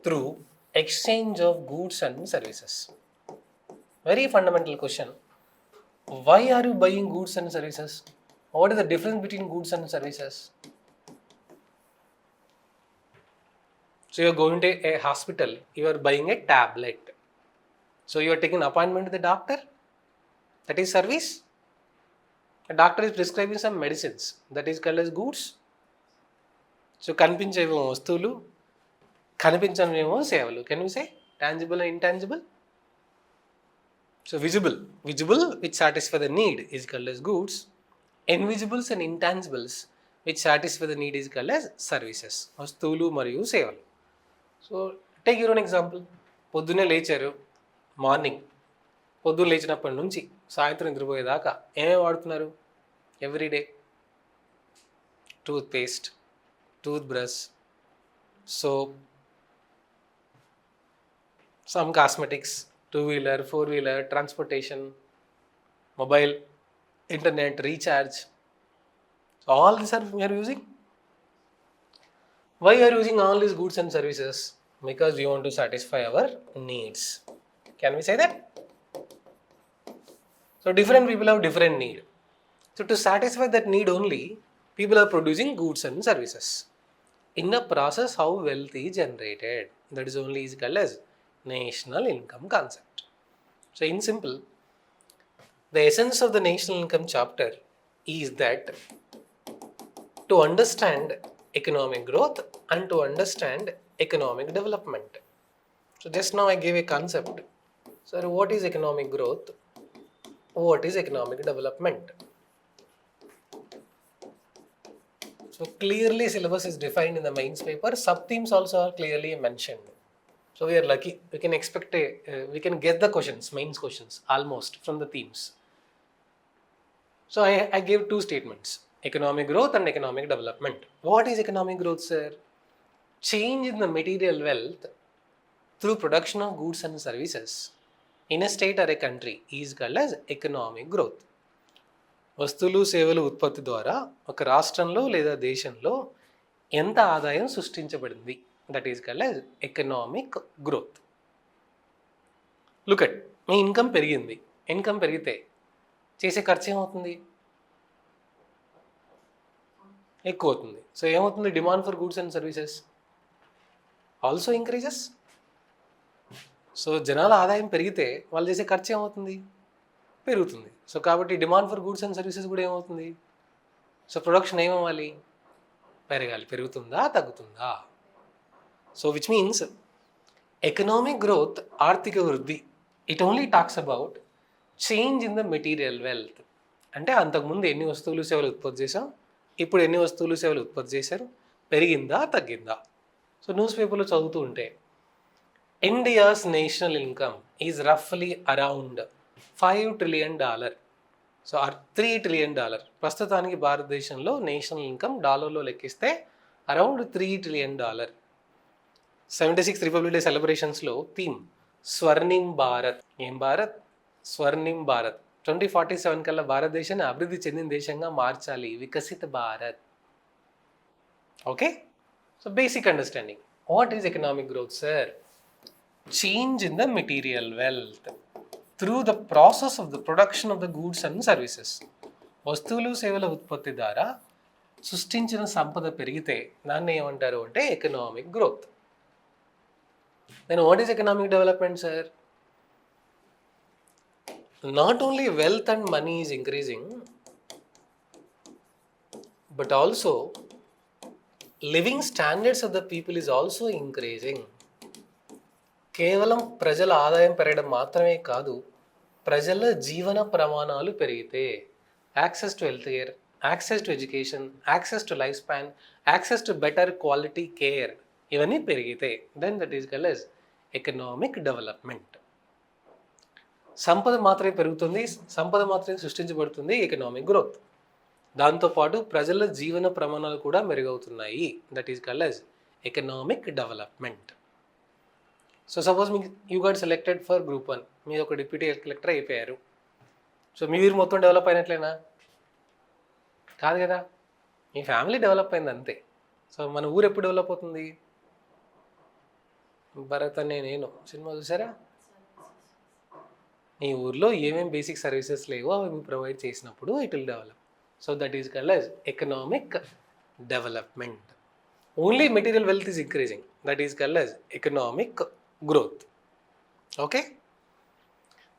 through exchange of goods and services. Very fundamental question. Why are you buying goods and services? What is the difference between goods and services? So you are going to a hospital, you are buying a tablet. So you are taking an appointment with the doctor. That is service. A doctor is prescribing some medicines. That is called as goods. So కనిపించేవేమో వస్తువులు, కనిపించనివేమో సేవలు. Can we say tangible and intangible? So visible which satisfy the need is called as goods. Invisibles and intangibles which satisfy the need is called as services. వస్తువులు మరియు సేవలు. So take your own example. పొద్దున్నే లేచారు, morning పొద్దున్న లేచినప్పటి నుంచి సాయంత్రం నిద్రపోయేదాకా ఏమేమి వాడుతున్నారు? Everyday toothpaste, toothbrush, soap, some cosmetics, 2-wheeler, 4-wheeler, transportation, mobile, internet, recharge. All these are we are using. Why are you using all these goods and services? Because we want to satisfy our needs. Can we say that? So different people have different need. So to satisfy that need only, people are producing goods and services. In the process, how wealth is generated, that is only is called as national income concept. So in simple, the essence of the national income chapter is that to understand economic growth and to understand economic development. So just now I gave a concept. So what is economic growth? What is economic development? So clearly syllabus is defined in the mains paper. Sub-themes also are clearly mentioned. So we are lucky. We can expect we can get the questions, mains questions almost from the themes. So I gave two statements: economic growth and economic development. What is economic growth, sir? Change in the material wealth through production of goods and services in a state or a country is called as economic growth. వస్తువులు సేవలు ఉత్పత్తి ద్వారా ఒక రాష్ట్రంలో లేదా దేశంలో ఎంత ఆదాయం సృష్టించబడింది, that is called as economic growth. Look at, me income పెరిగింది. ఇన్కమ్ పెరిగితే చేసే ఖర్చు ఏమవుతుంది? ఎక్కువ అవుతుంది. సో ఏమవుతుంది? Demand for goods and services also increases. So జనాల ఆదాయం పెరిగితే వాళ్ళు చేసే ఖర్చు ఏమవుతుంది? పెరుగుతుంది. సో కాబట్టి demand for goods and services కూడా ఏమవుతుంది? సో ప్రొడక్షన్ ఏమవ్వాలి? పెరగాలి. పెరుగుతుందా తగ్గుతుందా? So which means economic growth, ఆర్థిక వృద్ధి, it only talks about change in the material wealth. అంటే అంతకుముందు ఎన్ని వస్తువులు సేవలు ఉత్పత్తి చేసాం, ఇప్పుడు ఎన్ని వస్తువులు సేవలు ఉత్పత్తి చేశారు, పెరిగిందా తగ్గిందా? సో న్యూస్ పేపర్లో చదువుతూ ఉంటే ఇండియాస్ నేషనల్ ఇన్కమ్ ఈజ్ రఫ్లీ అరౌండ్ $5 trillion. So $3 trillion. ప్రస్తుతానికి భారతదేశంలో నేషనల్ ఇన్కమ్ డాలర్లో లెక్కిస్తే around $3 trillion. 76th republic day సెలబ్రేషన్స్లో థీమ్ స్వర్ణిం భారత్. ఏం భారత్? స్వర్ణిం భారత్. 2047 కల్లా భారతదేశాన్ని అభివృద్ధి చెందిన దేశంగా మార్చాలి, వికసిత Bharat. Okay, so basic understanding. What is economic growth, sir? Change in the material wealth through the process of the production of the goods and services. వస్తువులు సేవల ఉత్పత్తి ద్వారా సృష్టించిన సంపద పెరిగితే దాన్ని ఏమంటారు అంటే economic growth. Then what is economic development, sir? Not only wealth and money is increasing, but also living standards of the people is also increasing. కేవలం ప్రజల ఆదాయం పెరగడం మాత్రమే కాదు, ప్రజల జీవన ప్రమాణాలు పెరిగితే, access to health care, access to education, access to life span, access to better quality care, ఇవన్నీ పెరిగితే then that is called as economic development. సంపద మాత్రమే పెరుగుతుంది, సంపద మాత్రమే సృష్టించబడుతుంది, ఎకనామిక్ గ్రోత్. దాంతోపాటు ప్రజల జీవన ప్రమాణాలు కూడా మెరుగవుతున్నాయి, that is called as economic development. So suppose మీకు you got selected for group 1, మీరు ఒక డిప్యూటీ కలెక్టర్ అయిపోయారు. సో మీరు మొత్తం డెవలప్ అయినట్లేనా? కాదు కదా, మీ ఫ్యామిలీ డెవలప్ అయింది అంతే. సో మన ఊరు ఎప్పుడు డెవలప్ అవుతుంది? భరత్ అనే నేను సినిమా చూసారా? ఈ ఊర్లో ఏమేమి బేసిక్ సర్వీసెస్ లేవో అవి ప్రొవైడ్ చేసినప్పుడు it will develop. So that is called as economic development. Only material wealth is increasing, that is called as economic growth. Okay,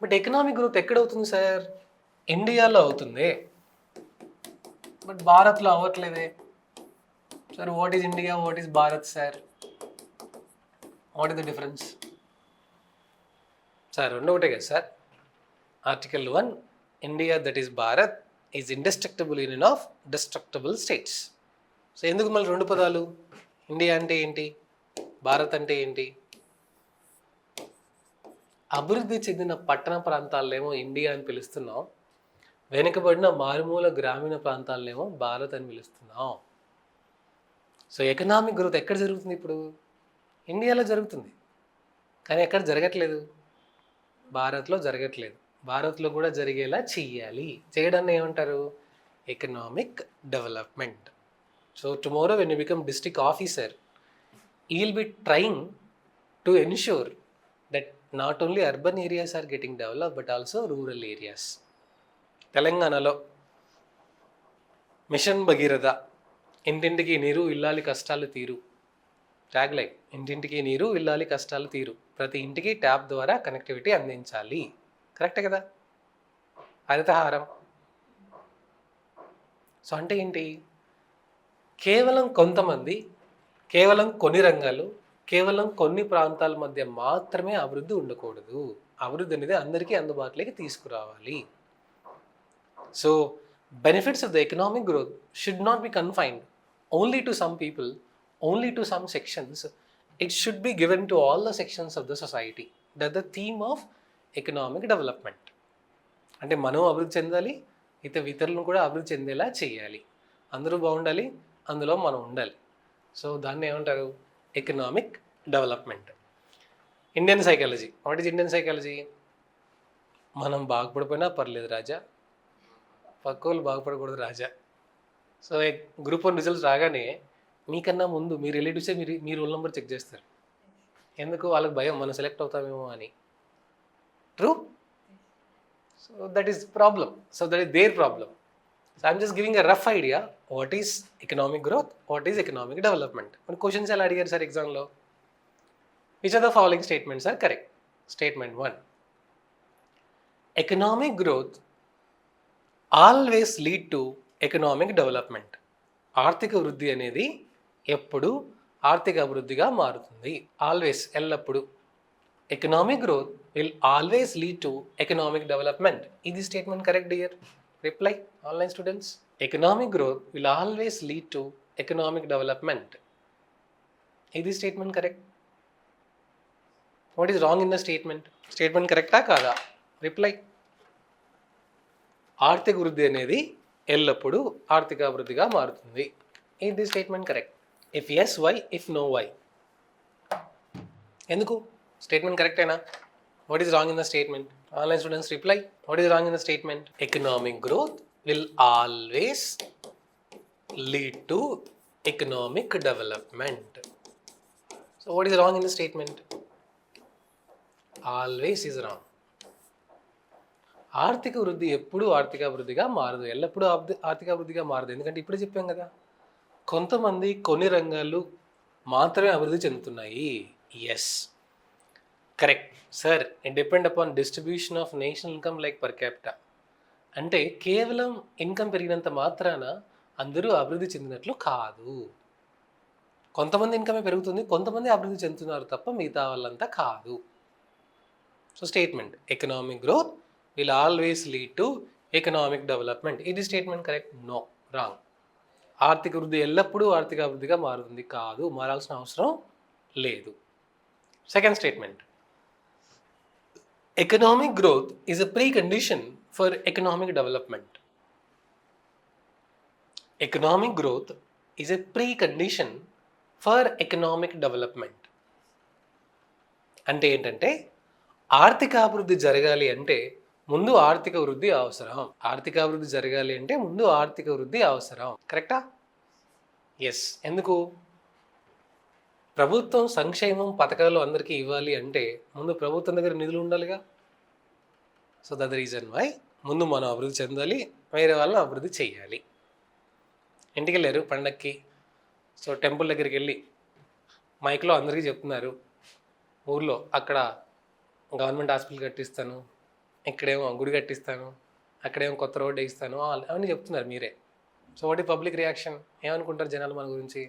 but economic growth ఎక్కడవుతుంది, సార్? ఇండియాలో అవుతుంది, బట్ భారత్లో అవ్వట్లేదే. Sir what is India, what is Bharat, sir? What is the difference? Sir రెండు ఒకటే కదా sir. Article 1, India that is Bharat is indestructible union of destructible states. So ఎందుకు మళ్ళీ రెండు పదాలు? ఇండియా అంటే ఏంటి, భారత్ అంటే ఏంటి? అభివృద్ధి చెందిన పట్టణ ప్రాంతాలనేమో ఇండియా అని పిలుస్తున్నాం, వెనుకబడిన మారుమూల గ్రామీణ ప్రాంతాలనేమో భారత్ అని పిలుస్తున్నాం. సో ఎకనామిక్ గ్రోత్ ఎక్కడ జరుగుతుంది ఇప్పుడు? ఇండియాలో జరుగుతుంది, కానీ ఎక్కడ జరగట్లేదు? భారత్లో జరగట్లేదు. భారత్లో కూడా జరిగేలా చెయ్యాలి. చేయడాన్ని ఏమంటారు? Economic development. So tomorrow when you become district officer, you will be trying to ensure that not only urban areas are getting develop but also rural areas. తెలంగాణలో మిషన్ భగీరథ, ఇంటింటికి నీరు ఇల్లాలి కష్టాలు తీరు ట్యాగ్లైన్. ఇంటింటికి నీరు ఇల్లాలి కష్టాలు తీరు, ప్రతి ఇంటికి ట్యాప్ ద్వారా కనెక్టివిటీ అందించాలి. కరెక్టే కదా? హరితహారం. సో అంటే ఏంటి? కేవలం కొంతమంది, కేవలం కొన్ని రంగాలు, కేవలం కొన్ని ప్రాంతాల మధ్య మాత్రమే అభివృద్ధి ఉండకూడదు. అభివృద్ధి అనేది అందరికీ అందుబాటులోకి తీసుకురావాలి. So benefits of the economic growth should not be confined only to some people, only to some sections. It should be given to all the sections of the society. That's the theme of economic development. అంటే మనం అభివృద్ధి చెందాలి, ఇతరులను కూడా అభివృద్ధి చెందేలా చేయాలి. అందరూ బాగుండాలి, అందులో మనం ఉండాలి. సో దాన్ని ఏమంటారు? Economic development. Indian psychology. What is Indian psychology? మనం బాగుపడిపోయినా పర్లేదు రాజా, పక్కోళ్ళు బాగుపడకూడదు రాజా. సో గ్రూప్ 1 రిజల్ట్స్ రాగానే మీకన్నా ముందు మీ రిలేటివ్సే మీ రోల్ నెంబర్ చెక్ చేస్తారు. ఎందుకు? వాళ్ళకి భయం, మనం సెలెక్ట్ అవుతామేమో అని. True? So that is problem. So that is their problem. So I'm just giving a rough idea what is economic growth, what is economic development. మన క్వశ్చన్స్ ఎలా అడిగారు సార్ ఎగ్జామ్లో? Which are the following statements are correct? Statement 1, economic growth always lead to economic development. ఆర్థిక వృద్ధి అనేది ఎప్పుడు ఆర్థిక అభివృద్ధిగా మారుతుంది. ఆల్వేస్, ఎల్లప్పుడు. Economic growth will always lead to economic development. ఇది statement correct dear? Reply online students. Economic growth will always lead to economic development. ఇది statement correct? What is wrong in the statement? Statement కరెక్టా కాదా? Reply. ఆర్థిక వృద్ధి అనేది ఎల్లప్పుడూ ఆర్థిక అభివృద్ధిగా మారుతుంది. ఇది statement correct? If yes why, if no why. ఎందుకు? స్టేట్మెంట్ కరెక్టేనా? What is wrong in the statement? Online students reply. What is wrong in the statement? Economic growth will always lead to economic development. So what is wrong in the statement? Always is wrong. ఆర్థిక వృద్ధి ఎప్పుడూ ఆర్థిక అభివృద్ధిగా మారదు, ఎల్లప్పుడూ ఆర్థిక అభివృద్ధిగా మారదు. ఎందుకంటే ఇప్పుడే చెప్పాం కదా, కొంతమంది కొన్ని రంగాలు మాత్రమే అభివృద్ధి చెందుతున్నాయి. Yes, correct sir. It depend upon distribution of national income like per capita. అంటే కేవలం ఇన్కమ్ పెరిగినంత మాత్రాన అందరూ అభివృద్ధి చెందినట్లు కాదు. కొంతమంది ఇన్కమే పెరుగుతుంది, కొంతమంది అభివృద్ధి చెందుతున్నారు తప్ప మిగతా వాళ్ళంతా కాదు. So statement economic growth will always lead to economic development. ఇది స్టేట్మెంట్ కరెక్ట్? No, wrong. ఆర్థిక వృద్ధి ఎల్లప్పుడూ ఆర్థిక అభివృద్ధిగా మారుతుంది కాదు, మారాల్సిన అవసరం లేదు. Second statement, economic growth is a pre condition for economic development. Economic growth is a pre condition for economic development. అంటే ఏంటంటే ఆర్థిక అభివృద్ధి జరగాలి అంటే ముందు ఆర్థిక వృద్ధి అవసరం. ఆర్థిక అభివృద్ధి జరగాలి అంటే ముందు ఆర్థిక వృద్ధి అవసరం. కరెక్టా? ఎస్. ఎందుకు? ప్రభుత్వం సంక్షేమం పథకాలు అందరికీ ఇవ్వాలి అంటే ముందు ప్రభుత్వం దగ్గర నిధులు ఉండాలిగా. So that the reason why ముందు మనం అభివృద్ధి చెందాలి, వేరే వాళ్ళని అభివృద్ధి చేయాలి. ఇంటికి వెళ్ళారు పండక్కి, సో టెంపుల్ దగ్గరికి వెళ్ళి మైక్లో అందరికీ చెప్తున్నారు, ఊర్లో అక్కడ గవర్నమెంట్ హాస్పిటల్ కట్టిస్తాను, ఇక్కడేమో గుడి కట్టిస్తాను, అక్కడేమో కొత్త రోడ్డు వేయిస్తాను, అవన్నీ చెప్తున్నారు మీరే. సో వాట్ ఈ పబ్లిక్ రియాక్షన్? ఏమనుకుంటారు జనాలు మన గురించి?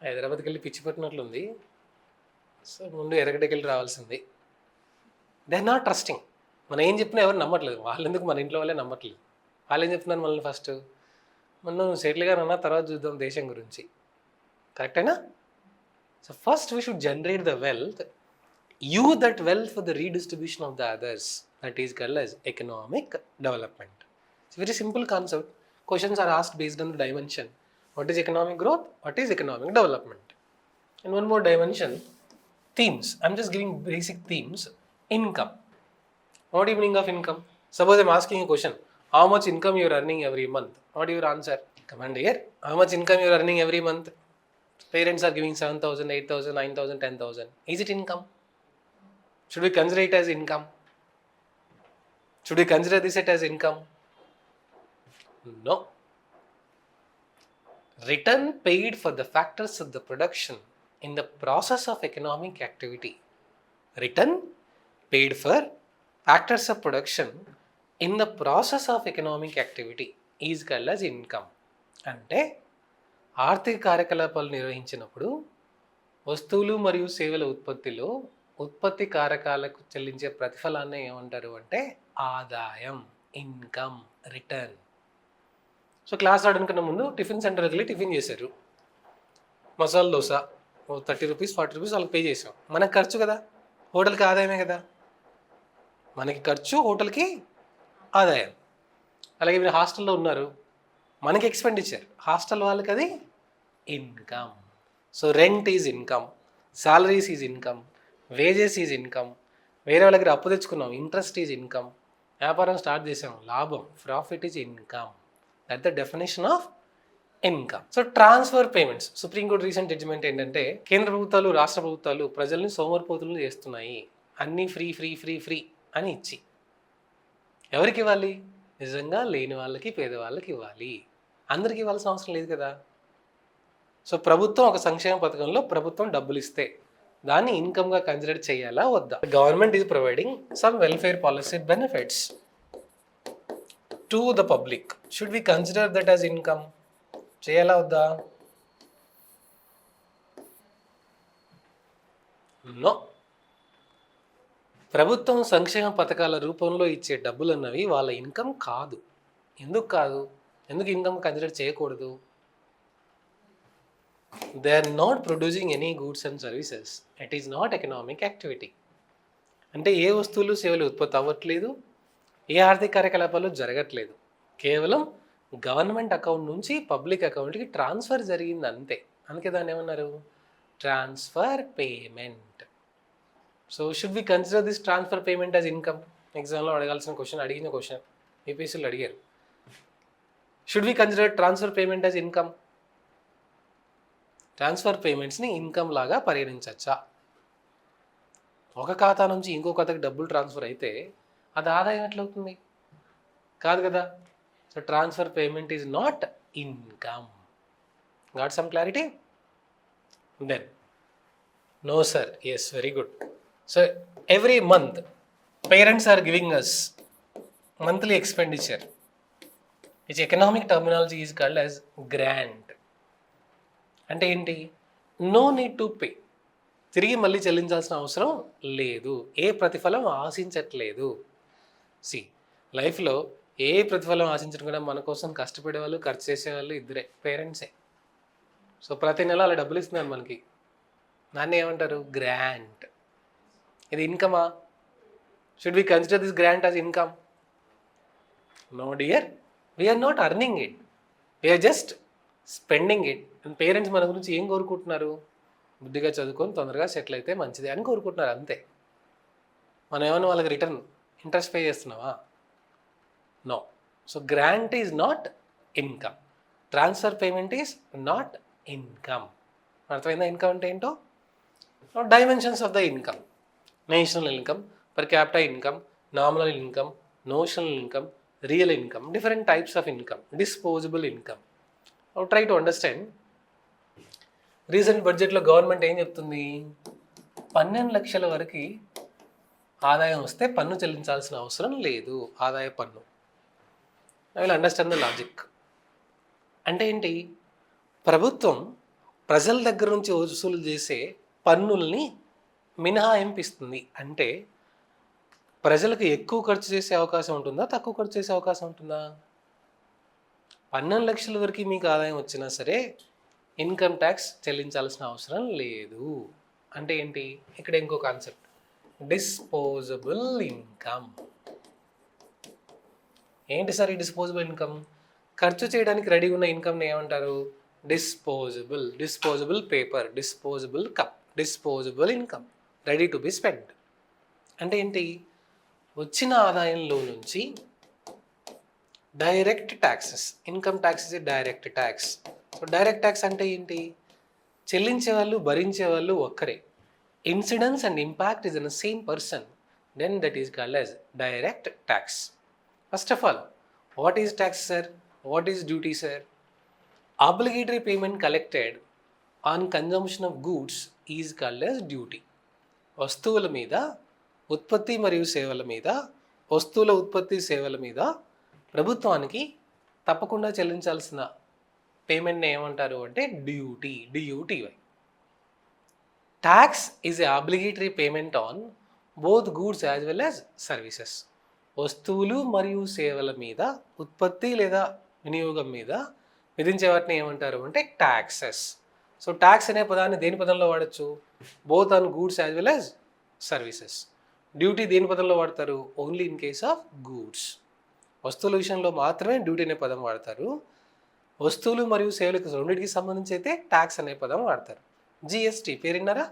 హైదరాబాద్కి వెళ్ళి పిచ్చి పెట్టినట్లుంది, సో ముందు ఎరగడ్డకి వెళ్ళి రావాల్సింది. They are not trusting. మనం ఏం చెప్పినా ఎవరు నమ్మట్లేదు. వాళ్ళు ఎందుకు, మన ఇంట్లో వాళ్ళే నమ్మట్లేదు. వాళ్ళు ఏం చెప్తున్నారు మనల్ని, ఫస్ట్ మనం సెటిల్గా ఉన్నా తర్వాత చూద్దాం దేశం గురించి. కరెక్టేనా? So first we should generate the wealth, use that wealth for the redistribution of the others. That is called as economic development. It's a very simple concept. Questions are asked based on the dimension. What is economic growth? What is economic development? And one more dimension, themes. I'm just giving basic themes. Income. What do you mean of income? Suppose I'm asking a question. How much income you are earning every month? What is your answer? Come on dear. How much income you are earning every month? Parents are giving 7,000, 8,000, 9,000, 10,000. Is it income? Should we consider it as income? Should we consider this as income? No. Return paid for the factors of the production in the process of economic activity. Return paid for factors of production in the process of economic activity is called as income. అంటే ఆర్థిక కార్యకలాపాలు నిర్వహించినప్పుడు వస్తువులు మరియు సేవల ఉత్పత్తిలో ఉత్పత్తి కారకాలకు చెల్లించే ప్రతిఫలాన్ని ఏమంటారు అంటే ఆదాయం, ఇన్కమ్, రిటర్న్. సో క్లాస్ రావడానికన్నా ముందు టిఫిన్ సెంటర్కి వెళ్ళి టిఫిన్ చేశారు. మసాలా దోశ 30 రూపీస్ 40 రూపీస్ వాళ్ళకి పే చేసాం. మనకు ఖర్చు కదా, హోటల్కి ఆదాయమే కదా. మనకి ఖర్చు, హోటల్కి ఆదాయం. అలాగే మీరు హాస్టల్లో ఉన్నారు, మనకి ఎక్స్పెండిచర్, హాస్టల్ వాళ్ళకి అది income. So rent is income, salaries is income, wages is income. వేరే వాళ్ళ దగ్గర అప్పు తెచ్చుకున్నాం, ఇంట్రెస్ట్ ఈజ్ ఇన్కమ్. వ్యాపారం స్టార్ట్ చేసాం, లాభం, profit is income. That the definition of income. So transfer payments. Supreme court recent judgement ఏంటంటే, కేంద్ర ప్రభుత్వాలు, రాష్ట్ర ప్రభుత్వాలు ప్రజల్ని సోమరిపోతులను చేస్తున్నాయి, అన్నీ ఫ్రీ ఫ్రీ ఫ్రీ ఫ్రీ అని ఇచ్చి ఎవరికి ఇవ్వాలి? నిజంగా లేని వాళ్ళకి, పేదవాళ్ళకి ఇవ్వాలి. అందరికి ఇవ్వాల్సిన అవసరం లేదు కదా. సో ప్రభుత్వం ఒక సంక్షేమ పథకంలో ప్రభుత్వం డబ్బులు ఇస్తే దాన్ని ఇన్కమ్గా కన్సిడర్ చేయాలా వద్దా? Government is providing some welfare policy benefits to the public. Should we consider that as income? చేయాలా వద్దా? నో. ప్రభుత్వం సంక్షేమ పథకాల రూపంలో ఇచ్చే డబ్బులు అన్నవి వాళ్ళ ఇన్కమ్ కాదు. ఎందుకు కాదు? ఎందుకు ఇన్కమ్ కన్సిడర్ చేయకూడదు? They are not producing any goods and services. It is not economic activity. అంటే ఏ వస్తువులు, సేవలు ఉత్పత్తి అవ్వట్లేదు, ఏ ఆర్థిక కార్యకలాపాలు జరగట్లేదు. కేవలం గవర్నమెంట్ అకౌంట్ నుంచి పబ్లిక్ అకౌంట్కి ట్రాన్స్ఫర్ జరిగింది అంతే. అందుకే దాన్ని ఏమన్నారు? Transfer payment. So should we consider this transfer payment as income? ఎగ్జామ్లో అడగాల్సిన క్వశ్చన్, అడిగిన క్వశ్చన్, ఏపీఎస్సీలో అడిగారు. Should we consider transfer payment as income? Transfer పేమెంట్స్ని ఇన్కమ్ లాగా పరిగణించవచ్చా? ఒక ఖాతా నుంచి ఇంకో ఖాతాకి డబ్బులు ట్రాన్స్ఫర్ అయితే అది ఆదాయం ఎట్లవుతుంది? కాదు కదా. So transfer payment is not income. Got some clarity? Then no sir. Yes, very good. So every month parents are giving us monthly expenditure, which economic terminology is called as grant. అంటే ఏంటి? No need to pay. తిరిగి మళ్ళీ చెల్లించాల్సిన అవసరం లేదు, ఏ ప్రతిఫలం ఆశించట్లేదు. C, లైఫ్లో ఏ ప్రతిఫలం ఆశించడం కూడా మన కోసం కష్టపడే వాళ్ళు, ఖర్చు చేసేవాళ్ళు ఇద్దరే, పేరెంట్సే. సో ప్రతి నెల అలా డబ్బులు ఇస్తున్నారు మనకి, దాన్ని ఏమంటారు? గ్రాంట్. ఇది ఇన్కమా? Should we consider this grant as income? No dear, we're not earning it, we're just spending it. And parents మన గురించి ఏం కోరుకుంటున్నారు? బుద్ధిగా చదువుకొని తొందరగా సెటిల్ అయితే మంచిది అని కోరుకుంటున్నారు అంతే. మనం ఏమైనా వాళ్ళకి రిటర్న్ ఇంట్రెస్ట్ పే చేస్తున్నావా? No. So grant is not income, transfer payment is not income. అర్థమైందా ఇన్కమ్ అంటే ఏంటో? Dimensions of the income: national income, per capital income, nominal income, notional income, real income, different types of income, disposable income. Try to understand. Recent బడ్జెట్లో government ఏం చెప్తుంది? 12 లక్షల వరకు ఆదాయం వస్తే పన్ను చెల్లించాల్సిన అవసరం లేదు, ఆదాయ పన్ను. I will understand the logic. అంటే ఏంటి? ప్రభుత్వం ప్రజల దగ్గర నుంచి వసూలు చేసే పన్నుల్ని మినహాయింపిస్తుంది. అంటే ప్రజలకు ఎక్కువ ఖర్చు చేసే అవకాశం ఉంటుందా, తక్కువ ఖర్చు చేసే అవకాశం ఉంటుందా? 12 లక్షల వరకు మీకు ఆదాయం వచ్చినా సరే ఇన్కమ్ ట్యాక్స్ చెల్లించాల్సిన అవసరం లేదు. అంటే ఏంటి? ఇక్కడ ఇంకో కాన్సెప్ట్, డిస్పోజబుల్ ఇన్కమ్. ఏంటి సార్ ఈ డిస్పోజబుల్ ఇన్కమ్? ఖర్చు చేయడానికి రెడీ ఉన్న ఇన్కమ్ని ఏమంటారు? Disposable paper, disposable cup, disposable income, ready to be spend. అంటే ఏంటి? వచ్చిన ఆదాయంలో నుంచి direct taxes, income tax is direct tax. So direct tax అంటే ఏంటి? చెల్లించే వాళ్ళు భరించే వాళ్ళు ఒక్కరే. Incidence and impact is in same person, then that is called as direct tax. First of all, what is tax sir? What is duty sir? Obligatory payment collected on consumption of goods is called as duty. వస్తువుల మీద, ఉత్పత్తి మరియు సేవల మీద, వస్తువుల ఉత్పత్తి సేవల మీద ప్రభుత్వానికి తప్పకుండా చెల్లించాల్సిన పేమెంట్ని ఏమంటారు అంటే duty, DUTY. Tax is a obligatory payment on both goods as well as services. వస్తువులు మరియు సేవల మీద, ఉత్పత్తి లేదా వినియోగం మీద విధించే వాటిని ఏమంటారు అంటే ట్యాక్సెస్. సో ట్యాక్స్ అనే పదాన్ని దేని పదంలో వాడచ్చు? Both on goods as well as services. Duty దేని పదంలో వాడతారు? Only in case of goods. వస్తువుల విషయంలో మాత్రమే డ్యూటీ అనే పదం వాడతారు. వస్తువులు మరియు సేవలకు రెండింటికి సంబంధించి అయితే ట్యాక్స్ అనే పదం వాడతారు. జిఎస్టీ పేరున్నారా?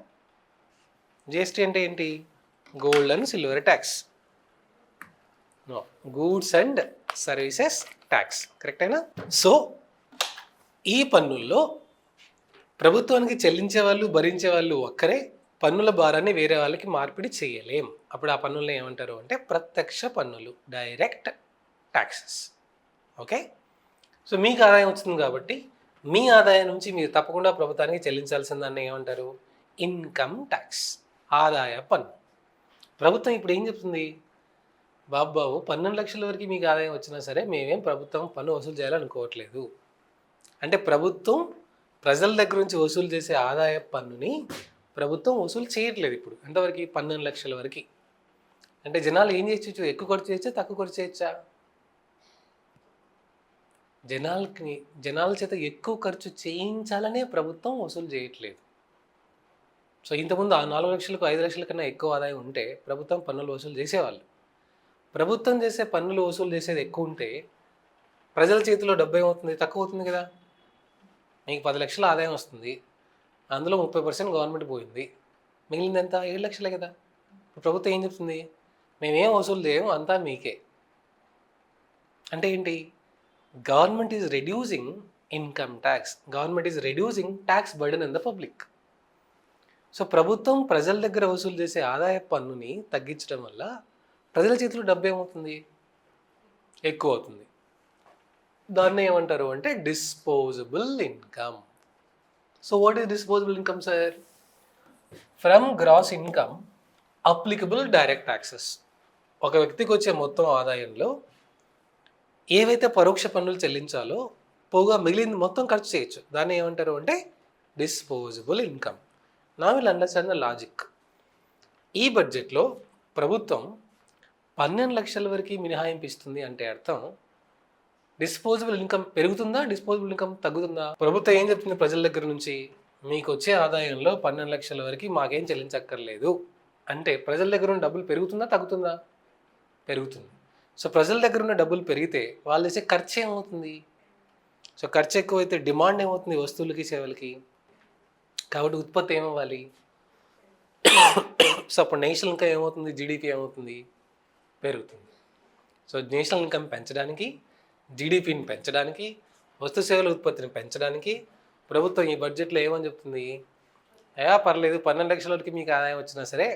జిఎస్టీ అంటే ఏంటి? Gold and silver tax, goods and services tax. కరెక్టేనా? సో ఈ పన్నుల్లో ప్రభుత్వానికి చెల్లించే వాళ్ళు భరించే వాళ్ళు ఒక్కరే. పన్నుల భారాన్ని వేరే వాళ్ళకి మార్పిడి చేయలేం. అప్పుడు ఆ పన్నులను ఏమంటారు అంటే ప్రత్యక్ష పన్నులు, డైరెక్ట్ ట్యాక్సెస్. ఓకే, సో మీకు ఆదాయం వచ్చింది కాబట్టి మీ ఆదాయం నుంచి మీరు తప్పకుండా ప్రభుత్వానికి చెల్లించాల్సిన దాన్ని ఏమంటారు? ఇన్కమ్ ట్యాక్స్, ఆదాయ పన్ను. ప్రభుత్వం ఇప్పుడు ఏం చెప్తుంది? బాబు 12 లక్షల వరకు మీకు ఆదాయం వచ్చినా సరే మేమేం ప్రభుత్వం పన్ను వసూలు చేయాలనుకోవట్లేదు. అంటే ప్రభుత్వం ప్రజల దగ్గర నుంచి వసూలు చేసే ఆదాయ పన్నుని ప్రభుత్వం వసూలు చేయట్లేదు ఇప్పుడు. ఎంతవరకు? 12 లక్షల వరకు. అంటే జనాలు ఏం చేయొచ్చు? ఎక్కువ ఖర్చు చేయొచ్చా, తక్కువ ఖర్చు చేయొచ్చా? జనాల చేత ఎక్కువ ఖర్చు చేయించాలనే ప్రభుత్వం వసూలు చేయట్లేదు. సో ఇంతకుముందు 4 లక్షలకు 5 లక్షల కన్నా ఎక్కువ ఆదాయం ఉంటే ప్రభుత్వం పన్నులు వసూలు చేసేవాళ్ళు. ప్రభుత్వం చేసే పన్నులు వసూలు చేసేది ఎక్కువ ఉంటే ప్రజల చేతిలో డబ్బు ఏమవుతుంది? తక్కువ అవుతుంది కదా. మీకు 10 లక్షల ఆదాయం వస్తుంది, అందులో 30% గవర్నమెంట్ పోయింది, మిగిలింది ఎంత? 7 లక్షలే కదా. ప్రభుత్వం ఏం చెప్తుంది? మేమేం వసూలు చేయము, అంతా మీకే. అంటే ఏంటి? Government is reducing income tax, government is reducing tax burden in the public. So ప్రభుత్వం ప్రజల దగ్గర వసూలు చేసే ఆదాయ పన్నుని తగ్గించడం వల్ల ప్రజల చేతిలో డబ్బు ఏమవుతుంది? ఎక్కువ అవుతుంది. దాన్ని ఏమంటారు అంటే disposable income. So what is disposable income sir? From gross income applicable direct taxes. ఒక వ్యక్తికి వచ్చే మొత్తం ఆదాయంలో ఏవైతే పరోక్ష పన్నులు చెల్లించాలో పోగా మిగిలింది మొత్తం ఖర్చు చేయొచ్చు. దాన్ని ఏమంటారు అంటే డిస్పోజబుల్ ఇన్కమ్. నా విల్ అండర్స్టాండ్ ద లాజిక్. ఈ బడ్జెట్లో ప్రభుత్వం 12 లక్షల వరకు మినహాయింపు ఇస్తుంది అంటే అర్థం డిస్పోజబుల్ ఇన్కమ్ పెరుగుతుందా, డిస్పోజబుల్ ఇన్కమ్ తగ్గుతుందా? ప్రభుత్వం ఏం చెప్తుంది ప్రజల దగ్గర నుంచి? మీకు వచ్చే ఆదాయంలో 12 లక్షల వరకు మాకేం చెల్లించక్కర్లేదు అంటే ప్రజల దగ్గర ఉన్న డబ్బులు పెరుగుతుందా, తగ్గుతుందా? పెరుగుతుంది. సో ప్రజల దగ్గర ఉన్న డబ్బులు పెరిగితే వాళ్ళు చేసే ఖర్చు ఏమవుతుంది? సో ఖర్చు ఎక్కువైతే డిమాండ్ ఏమవుతుంది? వస్తువులకి సేవలకి. కాబట్టి ఉత్పత్తి ఏమవ్వాలి? సో అప్పుడు నేషనల్ ఇన్కమ్ ఏమవుతుంది? జీడిపి ఏమవుతుంది? పెరుగుతుంది. సో నేషనల్ ఇన్కమ్ పెంచడానికి, జీడిపిని పెంచడానికి, వస్తు సేవల ఉత్పత్తిని పెంచడానికి ప్రభుత్వం ఈ బడ్జెట్లో ఏమని చెప్తుంది? పర్లేదు 12 లక్షల వరకు మీకు ఆదాయం వచ్చినా సరే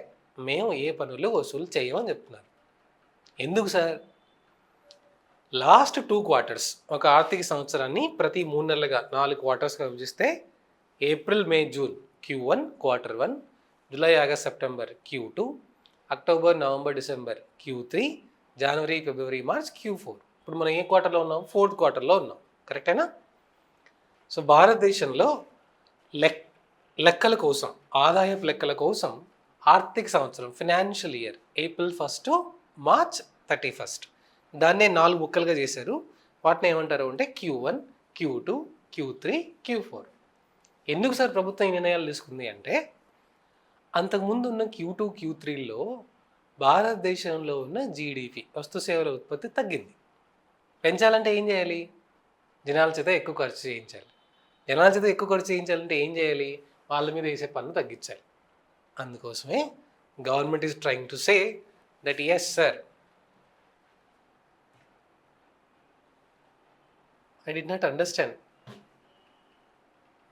మేము ఏ పన్నులు వసూలు చేయమని చెప్తున్నారు. ఎందుకు సార్? లాస్ట్ 2 క్వార్టర్స్, ఒక ఆర్థిక సంవత్సరాన్ని ప్రతి 3 నెలలుగా 4 క్వార్టర్స్గా విభజిస్తే April, May, June Q1 Q1, July, August, September Q2, October, November, December Q3, జనవరి, ఫిబ్రవరి, మార్చ్ Q4. ఇప్పుడు మనం ఏ క్వార్టర్లో ఉన్నాం? 4th క్వార్టర్లో ఉన్నాం. కరెక్టేనా? సో భారతదేశంలో లెక్కల కోసం, ఆదాయపు లెక్కల కోసం ఆర్థిక సంవత్సరం financial year April 1 to March 31st. దాన్నే 4 ముక్కలుగా చేశారు. వాటిని ఏమంటారు అంటే Q1, Q2, Q3, Q4. ఎందుకు సార్ ప్రభుత్వం ఈ నిర్ణయాలు తీసుకుంది అంటే, అంతకుముందు ఉన్న Q2, Q3లో భారతదేశంలో ఉన్న జీడిపి వస్తు సేవల ఉత్పత్తి తగ్గింది. పెంచాలంటే ఏం చేయాలి? జనాల చేత ఎక్కువ ఖర్చు చేయించాలి. జనాల చేత ఎక్కువ ఖర్చు చేయించాలంటే ఏం చేయాలి? వాళ్ళ మీద వేసే పన్ను తగ్గించాలి. అందుకోసమే government is trying to say that yes sir, I did not understand.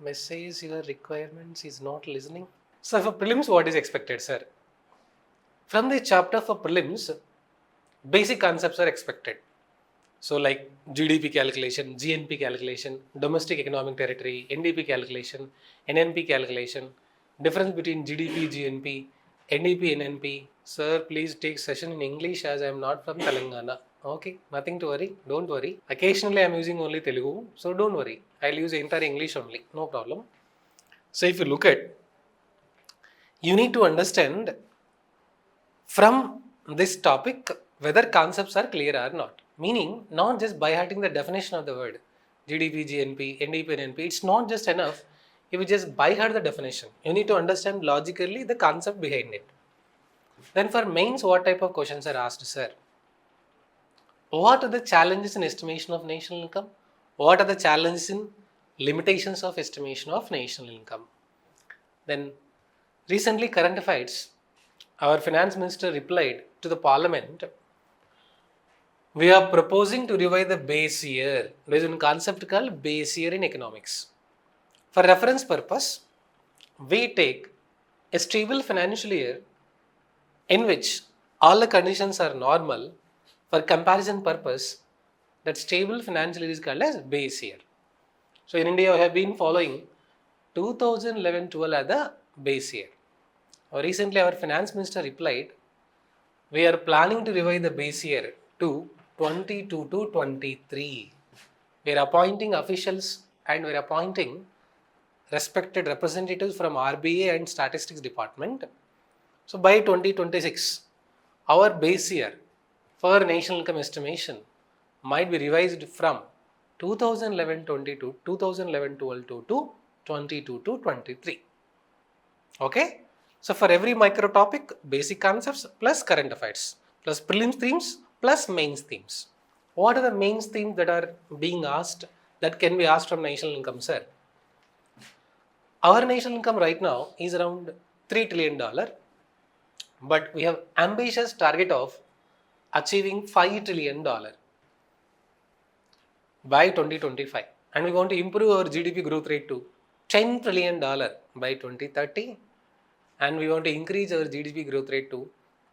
Message your requirements is not listening. So for prelims, what is expected, sir? From the chapter for prelims, basic concepts are expected. So like GDP calculation, GNP calculation, domestic economic territory, NDP calculation, NNP calculation, difference between GDP, GNP, NDP, NNP. Sir, please take session in English as I am not from Telangana. Okay, nothing to worry, don't worry. Occasionally I am using only Telugu, so don't worry. I'll use entire English only, no problem. So if you look at, you need to understand from this topic whether concepts are clear or not. Meaning, not just by hearting the definition of the word GDP, GNP, NDP, NNP. It's not just enough if you just by heart the definition. You need to understand logically the concept behind it. Then for mains, what type of questions are asked, sir? What are the challenges in estimation of national income? What are the challenges in limitations of estimation of national income? Then recently current affairs, our finance minister replied to the parliament, we are proposing to revise the base year. There is a concept called base year in economics. For reference purpose, we take a stable financial year in which all the conditions are normal. For comparison purpose, that stable financial year is called as base year. So in India, we have been following 2011-12 as the base year. Recently, our finance minister replied, we are planning to revise the base year to 22 to 23. We are appointing officials and we are appointing respected representatives from RBA and Statistics Department. So by 2026, our base year for national income estimation might be revised from 2011-22, 2011-12 to 22 to 23. Okay? So for every micro topic, basic concepts plus current affairs, plus prelims themes, plus mains themes. What are the mains themes that are being asked, that can be asked from national income, sir? Our national income right now is around $3 trillion, but we have ambitious target of achieving $5 trillion by 2025. And we want to improve our GDP growth rate to $10 trillion by 2030. And we want to increase our GDP growth rate to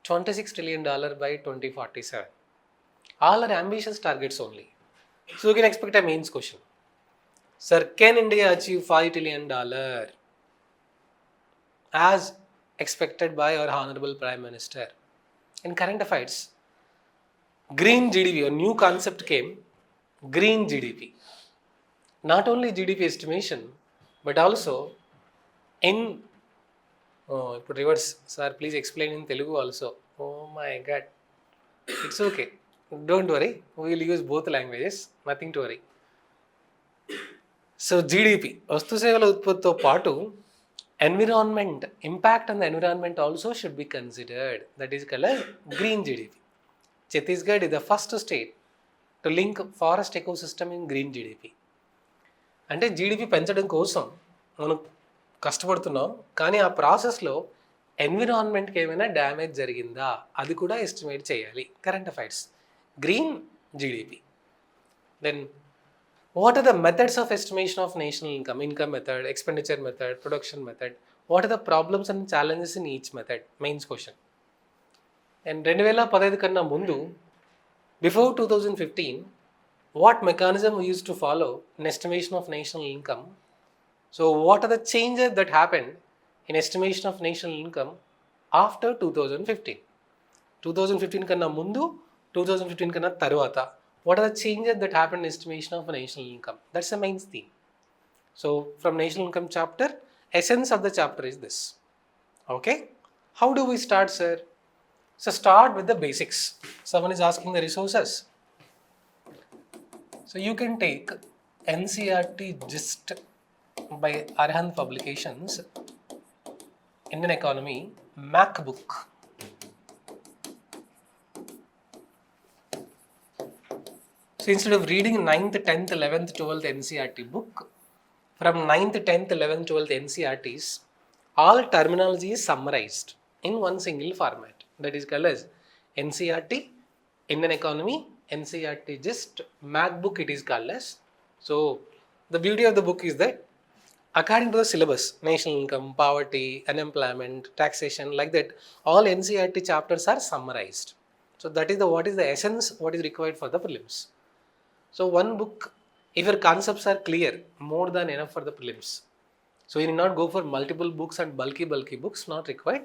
$26 trillion by 2047. All are ambitious targets only. So you can expect a mains question. Sir, can India achieve $5 trillion as expected by our Honorable Prime Minister? In current affairs, green GDP, a new concept came, green GDP. Not only GDP estimation, but also in ఇప్పుడు reverse sir please explain in Telugu also. Oh my god, it's okay, don't worry, will use both languages, nothing to worry. So GDP వస్తు సేవల ఉత్పత్తితో పాటు environment, impact on the environment also should be considered. That is colour green GDP. Chhattisgarh is the first state to link forest ecosystem in green GDP. అంటే GDP పెంచడం కోసం మనం కష్టపడుతున్నాం, కానీ ఆ ప్రాసెస్లో ఎన్విరాన్మెంట్కి ఏమైనా డ్యామేజ్ జరిగిందా అది కూడా ఎస్టిమేట్ చేయాలి. Current affairs, green GDP. Then what are the methods of estimation of national income? Income method, expenditure method, production method. What are the problems and challenges in each method? Mains question. And 2015 కన్నా ముందు, before 2015, what mechanism we used to follow in estimation of national income? So what are the changes that happened in estimation of national income after 2015? 2015 కన్నా ముందు, 2015 కన్నా తర్వాత. What are the changes that happen in estimation of national income? That's the main theme. So from national income chapter, essence of the chapter is this. Okay? How do we start, sir? So start with the basics. Someone is asking the resources. So you can take NCERT Gist by Arhant Publications, Indian Economy, MacBook. So instead of reading 9th, 10th, 11th, 12th NCERT book, from 9th, 10th, 11th, 12th NCERTs, all terminology is summarized in one single format. That is called as NCERT, Indian Economy, NCERT Gist, MacBook it is called as. So the beauty of the book is that according to the syllabus, national income, poverty, unemployment, taxation, like that, all NCERT chapters are summarized. So that is what is the essence, what is required for the prelims. So one book, if your concepts are clear, more than enough for the prelims. So you need not go for multiple books and bulky books, not required.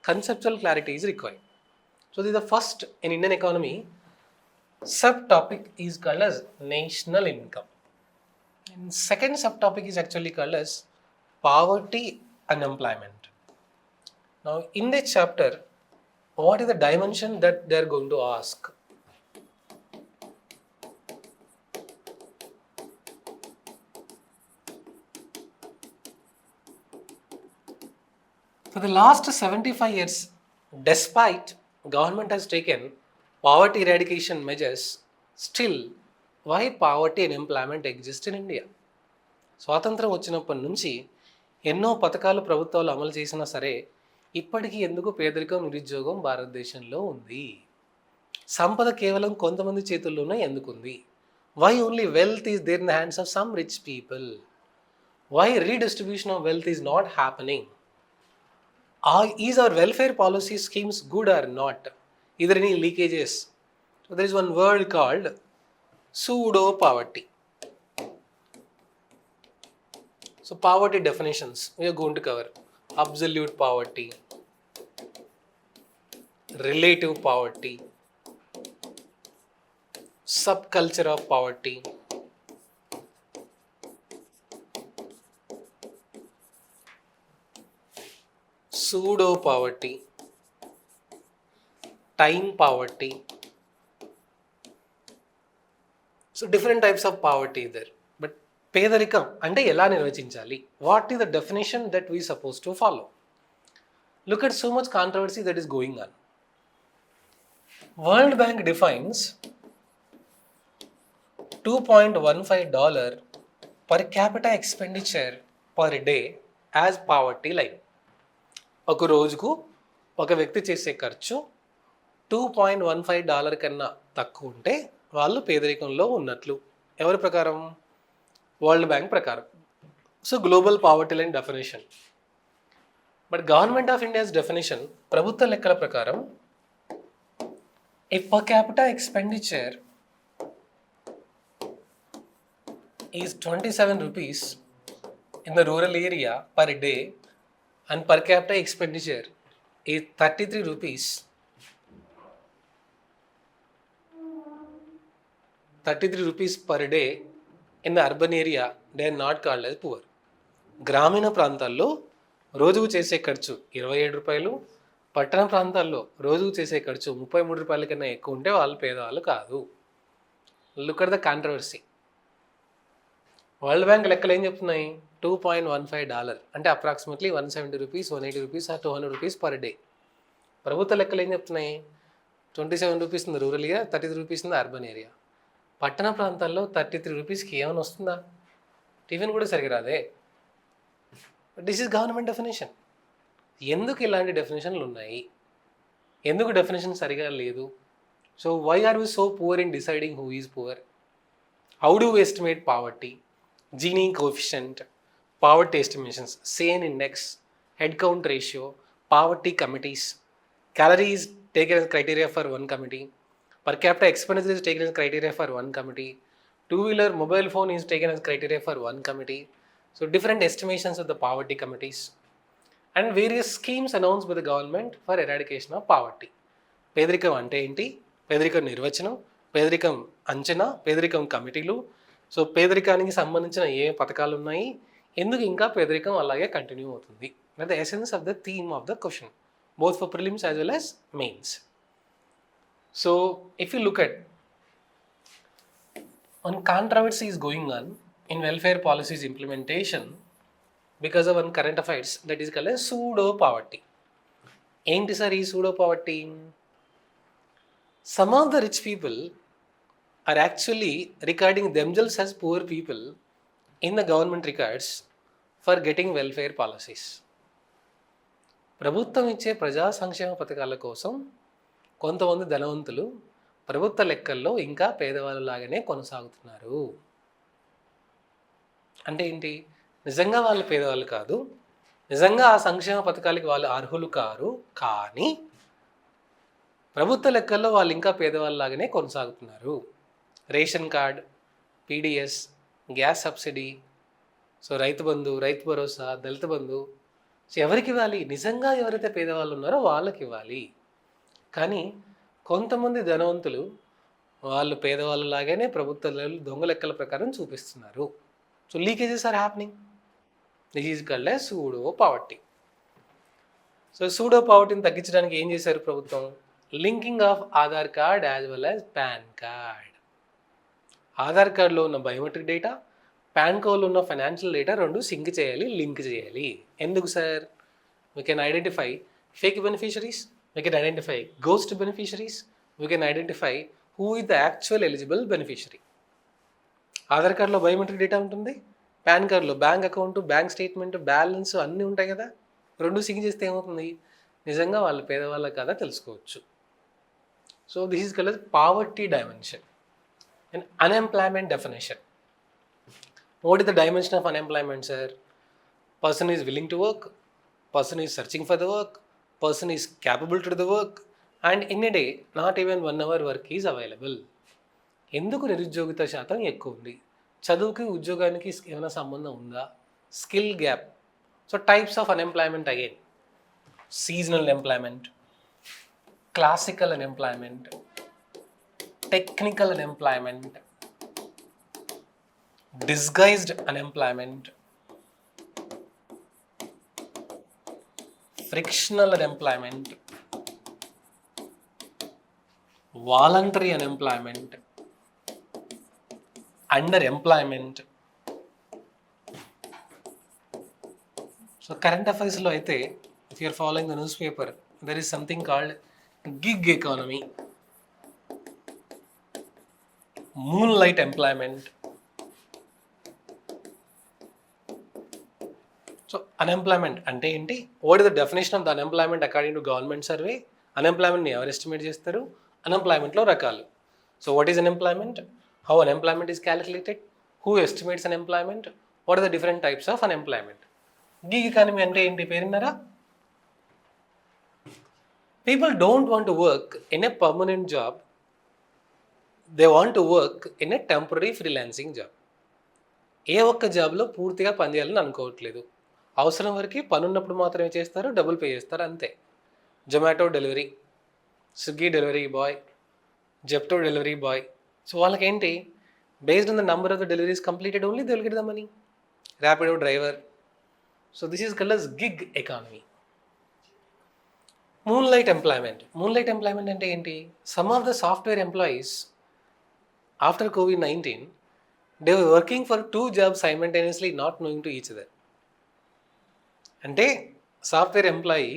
Conceptual clarity is required. So this is the first in Indian economy. Subtopic is called as national income. And second subtopic is actually called as poverty unemployment. Now in this chapter, what is the dimension that they are going to ask? For the last 75 years, despite government has taken poverty eradication measures, still why poverty and unemployment exist in India? స్వాతంత్రం వచ్చినప్పటి నుంచి ఎన్నో పథకాలు ప్రభుత్వాలు అమలు చేసినా సరే ఇప్పటికీ ఎందుకు పేదరికం నిరుద్యోగం భారతదేశంలో ఉంది? సంపద కేవలం కొంతమంది చేతుల్లోనే ఎందుకుంది? Why only wealth is there in the hands of some rich people? Why redistribution of wealth is not happening? Is our welfare policy schemes good or not? Is there any leakages? So there is one word called pseudo poverty. So poverty definitions we are going to cover: absolute poverty, relative poverty, subculture of poverty, pseudo poverty, time poverty. So different types of poverty there. But పేదరికం అంటే ఎలా నిర్వచించాలి? What is the definition that we supposed to follow? Look at so much controversy that is going on. World Bank defines $2.15 per capita expenditure per day as poverty line. ఒక రోజుకు ఒక వ్యక్తి చేసే ఖర్చు $2.15 కన్నా తక్కువ ఉంటే వాళ్ళు పేదరికంలో ఉన్నట్లు. ఎవరి ప్రకారం? వరల్డ్ బ్యాంక్ ప్రకారం. So global poverty line definition. But government of India's definition ప్రభుత్వ లెక్కల ప్రకారం if per capita expenditure is 27 rupees in the rural area per day and per capita expenditure is 33 rupees. 33 rupees per day in the urban area, they are not called as poor. గ్రామీణ ప్రాంతాల్లో రోజుకు చేసే ఖర్చు 27 రూపాయలు, పట్టణ ప్రాంతాల్లో రోజుకు చేసే ఖర్చు 33 రూపాయల కన్నా ఎక్కువ ఉంటే వాళ్ళు పేదవాళ్ళు కాదు. Look at the controversy. World bank లెక్కలు ఏం చెప్తున్నాయి? $2.15 అంటే approximately 170 rupees, 180 rupees or 200 rupees per day. ప్రభుత్వ లెక్కలు ఏం చెప్తున్నాయి? 27 rupees in the rural area, 33 rupees in the urban area. పట్టణ ప్రాంతాల్లో 33 రూపీస్కి ఏమైనా వస్తుందా? టిఫిన్ కూడా సరిగా రాదే. This is government definition. ఎందుకు ఇలాంటి డెఫినేషన్లు ఉన్నాయి? ఎందుకు డెఫినేషన్ సరిగా లేదు? So why are we so poor in deciding who is poor? How do estimate poverty? Gini coefficient, poverty estimations, SAIN index, head count ratio, poverty committees, calories taken as criteria for one committee, per capita expenditure is taken as criteria for one committee, two-wheeler mobile phone is taken as criteria for one committee. So different estimations of the poverty committees and various schemes announced by the government for eradication of poverty. పేదరికం అంటే ఏంటి? పేదరికం నిర్వచనం, పేదరికం అంచనా, పేదరికం కమిటీలు. So పేదరికానికి సంబంధించిన ఏ పథకాలు ఉన్నాయి, ఎందుకు ఇంకా పేదరికం అలాగే కంటిన్యూ అవుతుంది? The essence of the theme of the question, both for prelims as well as mains. So if you look at one controversy is going on in welfare policies implementation because of one current affairs that is called as pseudo poverty. ఏంటి sir ఈ pseudo poverty? Some of the rich people are actually recording themselves as poor people in the government records for getting welfare policies. ప్రభుత్వం ఇచ్చే ప్రజా సంక్షేమ పథకాల కోసం కొంతమంది ధనవంతులు ప్రభుత్వ లెక్కల్లో ఇంకా పేదవాళ్ళలాగానే కొనసాగుతున్నారు. అంటే ఏంటి? నిజంగా వాళ్ళు పేదవాళ్ళు కాదు, నిజంగా ఆ సంక్షేమ పథకాలకి వాళ్ళు అర్హులు కారు, కానీ ప్రభుత్వ లెక్కల్లో వాళ్ళు ఇంకా పేదవాళ్ళలాగానే కొనసాగుతున్నారు. Ration card, PDS, gas subsidy, so Rythu Bandhu, Rythu Bharosa, దళిత బంధు, సో ఎవరికి ఇవ్వాలి? నిజంగా ఎవరైతే పేదవాళ్ళు ఉన్నారో వాళ్ళకి ఇవ్వాలి. కానీ కొంతమంది ధనవంతులు వాళ్ళు పేదవాళ్ళలాగానే ప్రభుత్వ దొంగ లెక్కల ప్రకారం చూపిస్తున్నారు. So leakages are happening. This is called as pseudo poverty. So pseudo పావర్టీని తగ్గించడానికి ఏం చేశారు ప్రభుత్వం? Linking of Aadhaar card as well as PAN card. Aadhaar కార్డులో ఉన్న బయోమెట్రిక్ డేటా, పాన్ కార్డులో ఉన్న ఫైనాన్షియల్ డేటా రెండు సింక్ చేయాలి, లింక్ చేయాలి. ఎందుకు sir? We can identify fake beneficiaries, we can identify ghost beneficiaries, we can identify who is the actual eligible beneficiary. Aadhaar కార్డులో biometric data ఉంటుంది, పాన్ కార్డులో bank account, bank statement, balance అన్నీ ఉంటాయి కదా. రెండు సింక్ చేస్తే ఏమవుతుంది? నిజంగా వాళ్ళు పేదవాళ్ళ కదా తెలుసుకోవచ్చు. So this is called poverty dimension. And unemployment definition. What is the dimension of unemployment sir? Person is willing to work, person is searching for the work, person is capable to the work, and in a day not even 1 hour work is available. ఎందుకు నిరుద్యోగిత శాతం ఎక్కువ ఉంది? చదువుకి ఉద్యోగానికి ఏమైనా సంబంధం ఉందా? Skill gap. So types of unemployment again: seasonal employment, classical unemployment, technical unemployment, disguised unemployment, frictional unemployment, voluntary unemployment, under employment. So current అఫైర్స్లో అయితే if you're following the newspaper, there is something called gig economy, moonlight employment. So unemployment అంటే ఏంటి? What is the definition of the unemployment according to government survey? అన్ఎంప్లాయ్మెంట్ని ఎవరు estimate చేస్తారు? అన్ఎంప్లాయ్మెంట్లో రకాలు. So what is unemployment? How unemployment is calculated? Who estimates unemployment? What are the different types of unemployment? Gig economy అంటే ఏంటి? పేరున్నారా? People don't want to work in a permanent job. They want to work in a temporary freelancing job. ఏ ఒక్క జాబ్లో పూర్తిగా పనిచేయాలని అనుకోవట్లేదు. అవసరం వరకు పని ఉన్నప్పుడు మాత్రమే చేస్తారు, డబ్బులు పే చేస్తారు, అంతే. Zomato delivery, Swiggy delivery boy, Zepto delivery boy. So వాళ్ళకేంటి? Based on the number of the deliveries completed only they will get the money. Rapido driver. So this is called as gig economy. Moonlight employment. Moonlight employment అంటే ఏంటి? Some of the software employees after COVID-19 they were working for 2 jobs simultaneously not knowing to each other. అంటే software employee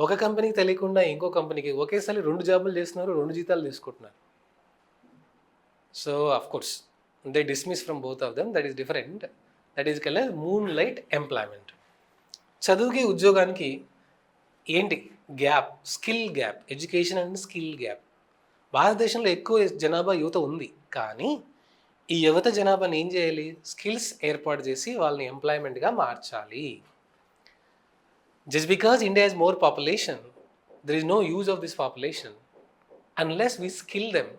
ఒక కంపెనీకి తెలియకుండా ఇంకో కంపెనీకి ఒకేసారి 2 జాబులు చేస్తున్నారు, 2 జీతాలు తీసుకుంటున్నారు. So of course they dismiss from both of them. That is different. That is called as moonlight employment. చదువుకి ఉద్యోగానికి ఏంటి gap? Skill gap, education and skill gap. భారతదేశంలో ఎక్కువ జనాభా యువత ఉంది, కానీ ఈ యువత జనాభాని ఏం చేయాలి? స్కిల్స్ ఏర్పాటు చేసి వాళ్ళని ఎంప్లాయ్మెంట్గా మార్చాలి. Just because India has more population, there is no use of this population unless we skill them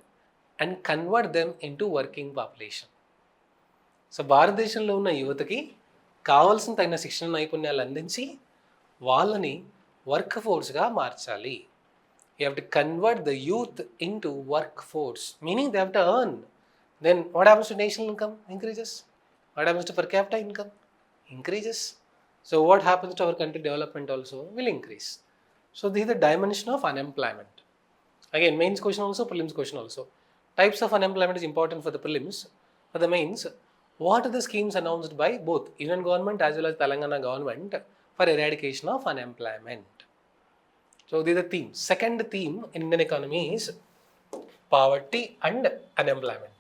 and convert them into working population. So భారతదేశంలో ఉన్న యువతకి కావాల్సిన తగిన శిక్షణ నైపుణ్యాలు అందించి వాళ్ళని వర్క్ ఫోర్స్గా మార్చాలి. You have to convert the youth into work force, meaning they have to earn. Then what happens to national income? Increases. What happens to per capital income? Increases. So what happens to our country development also will increase. So this is the dimension of unemployment. Again, mains question also, prelims question also. Types of unemployment is important for the prelims. For the mains, what are the schemes announced by both Union government as well as Telangana government for eradication of unemployment? So these are the themes. Second theme in Indian economy is poverty and unemployment.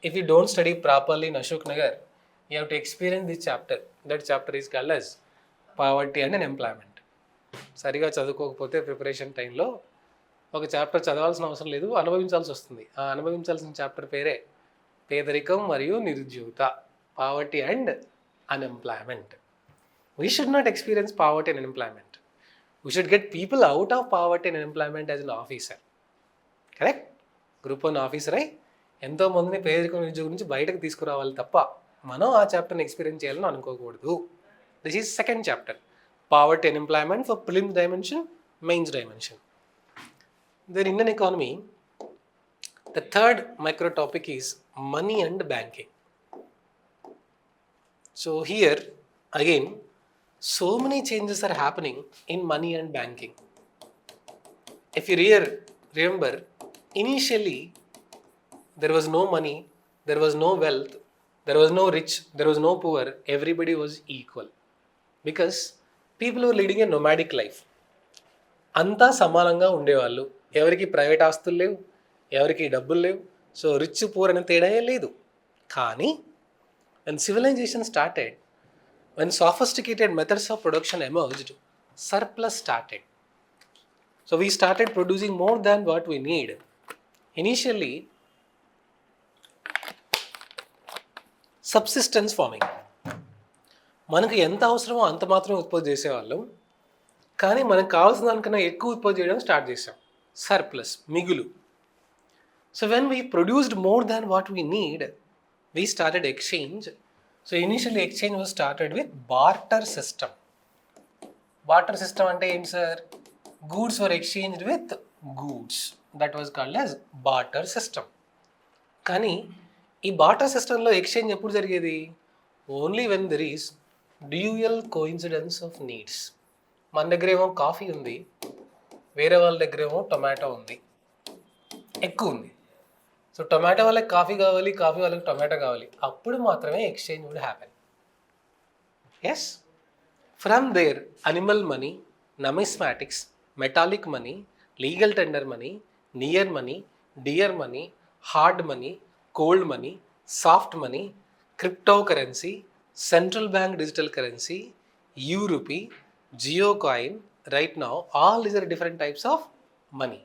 If you don't study properly in Ashok Nagar, you have to experience this chapter. That chapter is called as poverty and unemployment. సరిగా చదువుకోకపోతే preparation టైంలో ఒక chapter చదవాల్సిన అవసరం లేదు, అనుభవించాల్సి వస్తుంది. ఆ అనుభవించాల్సిన chapter పేరే పేదరికం మరియు నిరుద్యోగత, poverty and unemployment. We should not experience poverty and unemployment. We should get people out of poverty and unemployment as an officer. Correct? Group 1 officer అయి ఎంతోమందిని పేదరికం నిరుద్యోగం నుంచి బయటకు తీసుకురావాలి తప్ప మనం ఆ చాప్టర్ని ఎక్స్పీరియన్స్ చేయాలని అనుకోకూడదు. This is second chapter, poverty and employment for prelims dimension, mains dimension. Then Indian economy, the third micro topic is money and banking. So here again, so many changes are happening in money and banking. If you remember, initially there was no money, there was no wealth, there was no rich, there was no poor, everybody was equal. Because people are leading a nomadic life. అంతా సమానంగా ఉండేవాళ్ళు. ఎవరికి private ఆస్తులు లేవు, ఎవరికి డబ్బులు లేవు. So rich poor అనే తేడాయే లేదు. కానీ when civilization started, when sophisticated methods of production emerged, surplus started. So we started producing more than what we need. Initially, subsistence farming. మనకు ఎంత అవసరమో అంత మాత్రం ఉత్పత్తి చేసేవాళ్ళం, కానీ మనకు కావాల్సిన దానికన్నా ఎక్కువ ఉత్పత్తి చేయడం స్టార్ట్ చేసాం. సర్ప్లస్, మిగులు. So when we produced more than what we need, we started exchange. So initially exchange was started with barter system. Barter system అంటే ఏంటి sir? Goods were exchanged with goods. That was called as barter system. కానీ ఈ barter సిస్టంలో exchange ఎప్పుడు జరిగేది? Only when there is dual coincidence of needs. మన దగ్గర ఏమో కాఫీ ఉంది, వేరే వాళ్ళ దగ్గర ఏమో టొమాటో ఉంది, ఎక్కువ ఉంది. సో టొమాటో వాళ్ళకి కాఫీ కావాలి, కాఫీ వాళ్ళకి టొమాటో కావాలి, అప్పుడు మాత్రమే exchange would happen. Yes, from there animal money, numismatics, metallic money, legal tender money, near money, dear money, hard money, cold money, soft money, cryptocurrency, central bank digital currency, U-Rupee, Geocoin, right now, all these are different types of money.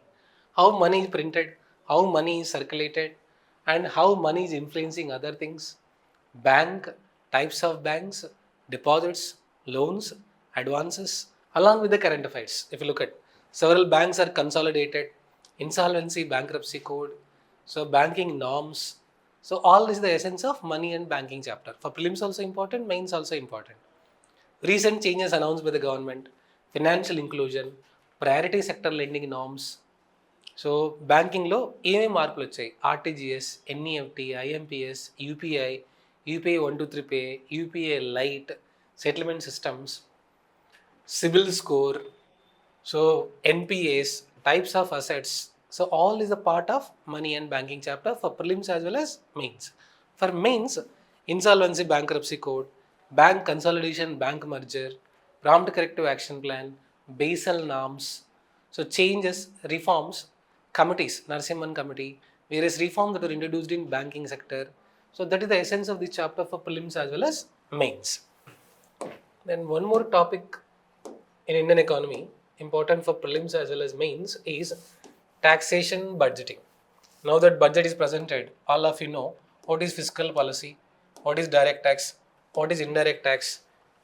How money is printed, how money is circulated, and how money is influencing other things. Bank, types of banks, deposits, loans, advances, along with the current affairs. If you look at, several banks are consolidated, insolvency, bankruptcy code, so banking norms. So all is the essence of money and banking chapter. For prelims also important, mains also important. Recent changes announced by the government, financial inclusion, priority sector lending norms. So banking లో ఏమేమి మార్పులు వచ్చాయి? RTGS, NEFT, IMPS, UPI, UPI 123 pay, UPI light, settlement systems, CIBIL score, so NPS, types of assets. So all is a part of money and banking chapter for prelims as well as mains. For mains, insolvency, bankruptcy code, bank consolidation, bank merger, prompt corrective action plan, Basel norms. So changes, reforms, committees, Narasimhan committee, various reforms that were introduced in banking sector. So that is the essence of this chapter for prelims as well as mains. Then one more topic in Indian economy, important for prelims as well as mains, is taxation budgeting. Now that budget is presented, all of you know what is fiscal policy, what is direct tax, what is indirect tax,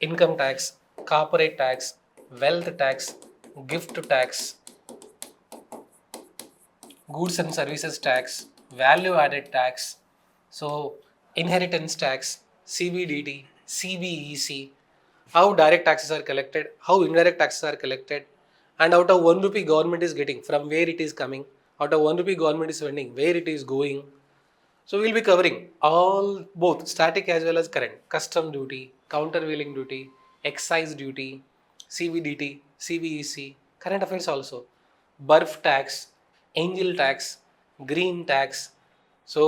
income tax, corporate tax, wealth tax, gift tax, goods and services tax, value added tax, so inheritance tax, CBDT, CBEC, how direct taxes are collected, how indirect taxes are collected, and out of 1 rupee government is getting, from where it is coming, out of 1 rupee government is spending, where it is going. So we'll be covering all, both static as well as current, custom duty, countervailing duty, excise duty, CBDT, CBEC, current affairs also, birth tax, angel tax, green tax. So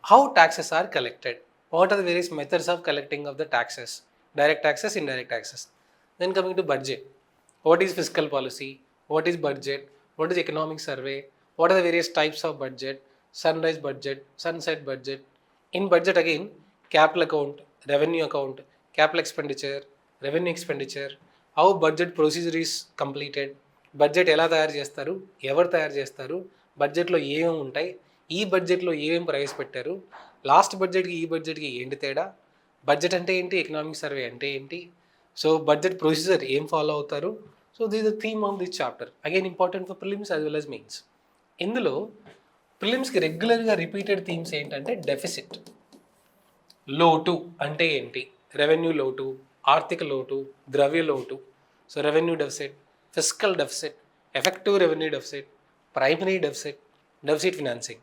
how taxes are collected? What are the various methods of collecting of the taxes? Direct taxes, indirect taxes. Then coming to budget. What is fiscal policy? What is budget? What is economic survey? What are the various types of budget? Sunrise budget, sunset budget. In budget again, capital account, revenue account, capital expenditure, revenue expenditure, how budget procedure is completed, budget ఎలా తయారు చేస్తారు, ఎవరు తయారు చేస్తారు, బడ్జెట్లో ఏమేమి ఉంటాయి, ఈ బడ్జెట్లో ఏమేమి ప్రవేశపెట్టారు, లాస్ట్ బడ్జెట్కి ఈ బడ్జెట్కి ఏంటి తేడా, బడ్జెట్ అంటే ఏంటి, ఎకనామిక్ సర్వే అంటే ఏంటి, సో బడ్జెట్ ప్రొసీజర్ ఏం ఫాలో అవుతారు. So this the theme of this chapter, again important for prelims as well as mains. ఇందులో ప్రిలిమ్స్కి రెగ్యులర్గా రిపీటెడ్ థీమ్స్ ఏంటంటే డెఫిసిట్, లోటు అంటే ఏంటి, రెవెన్యూ లోటు, ఆర్థిక లోటు, ద్రవ్య లోటు. So revenue deficit, fiscal deficit, effective revenue deficit, primary deficit, deficit financing.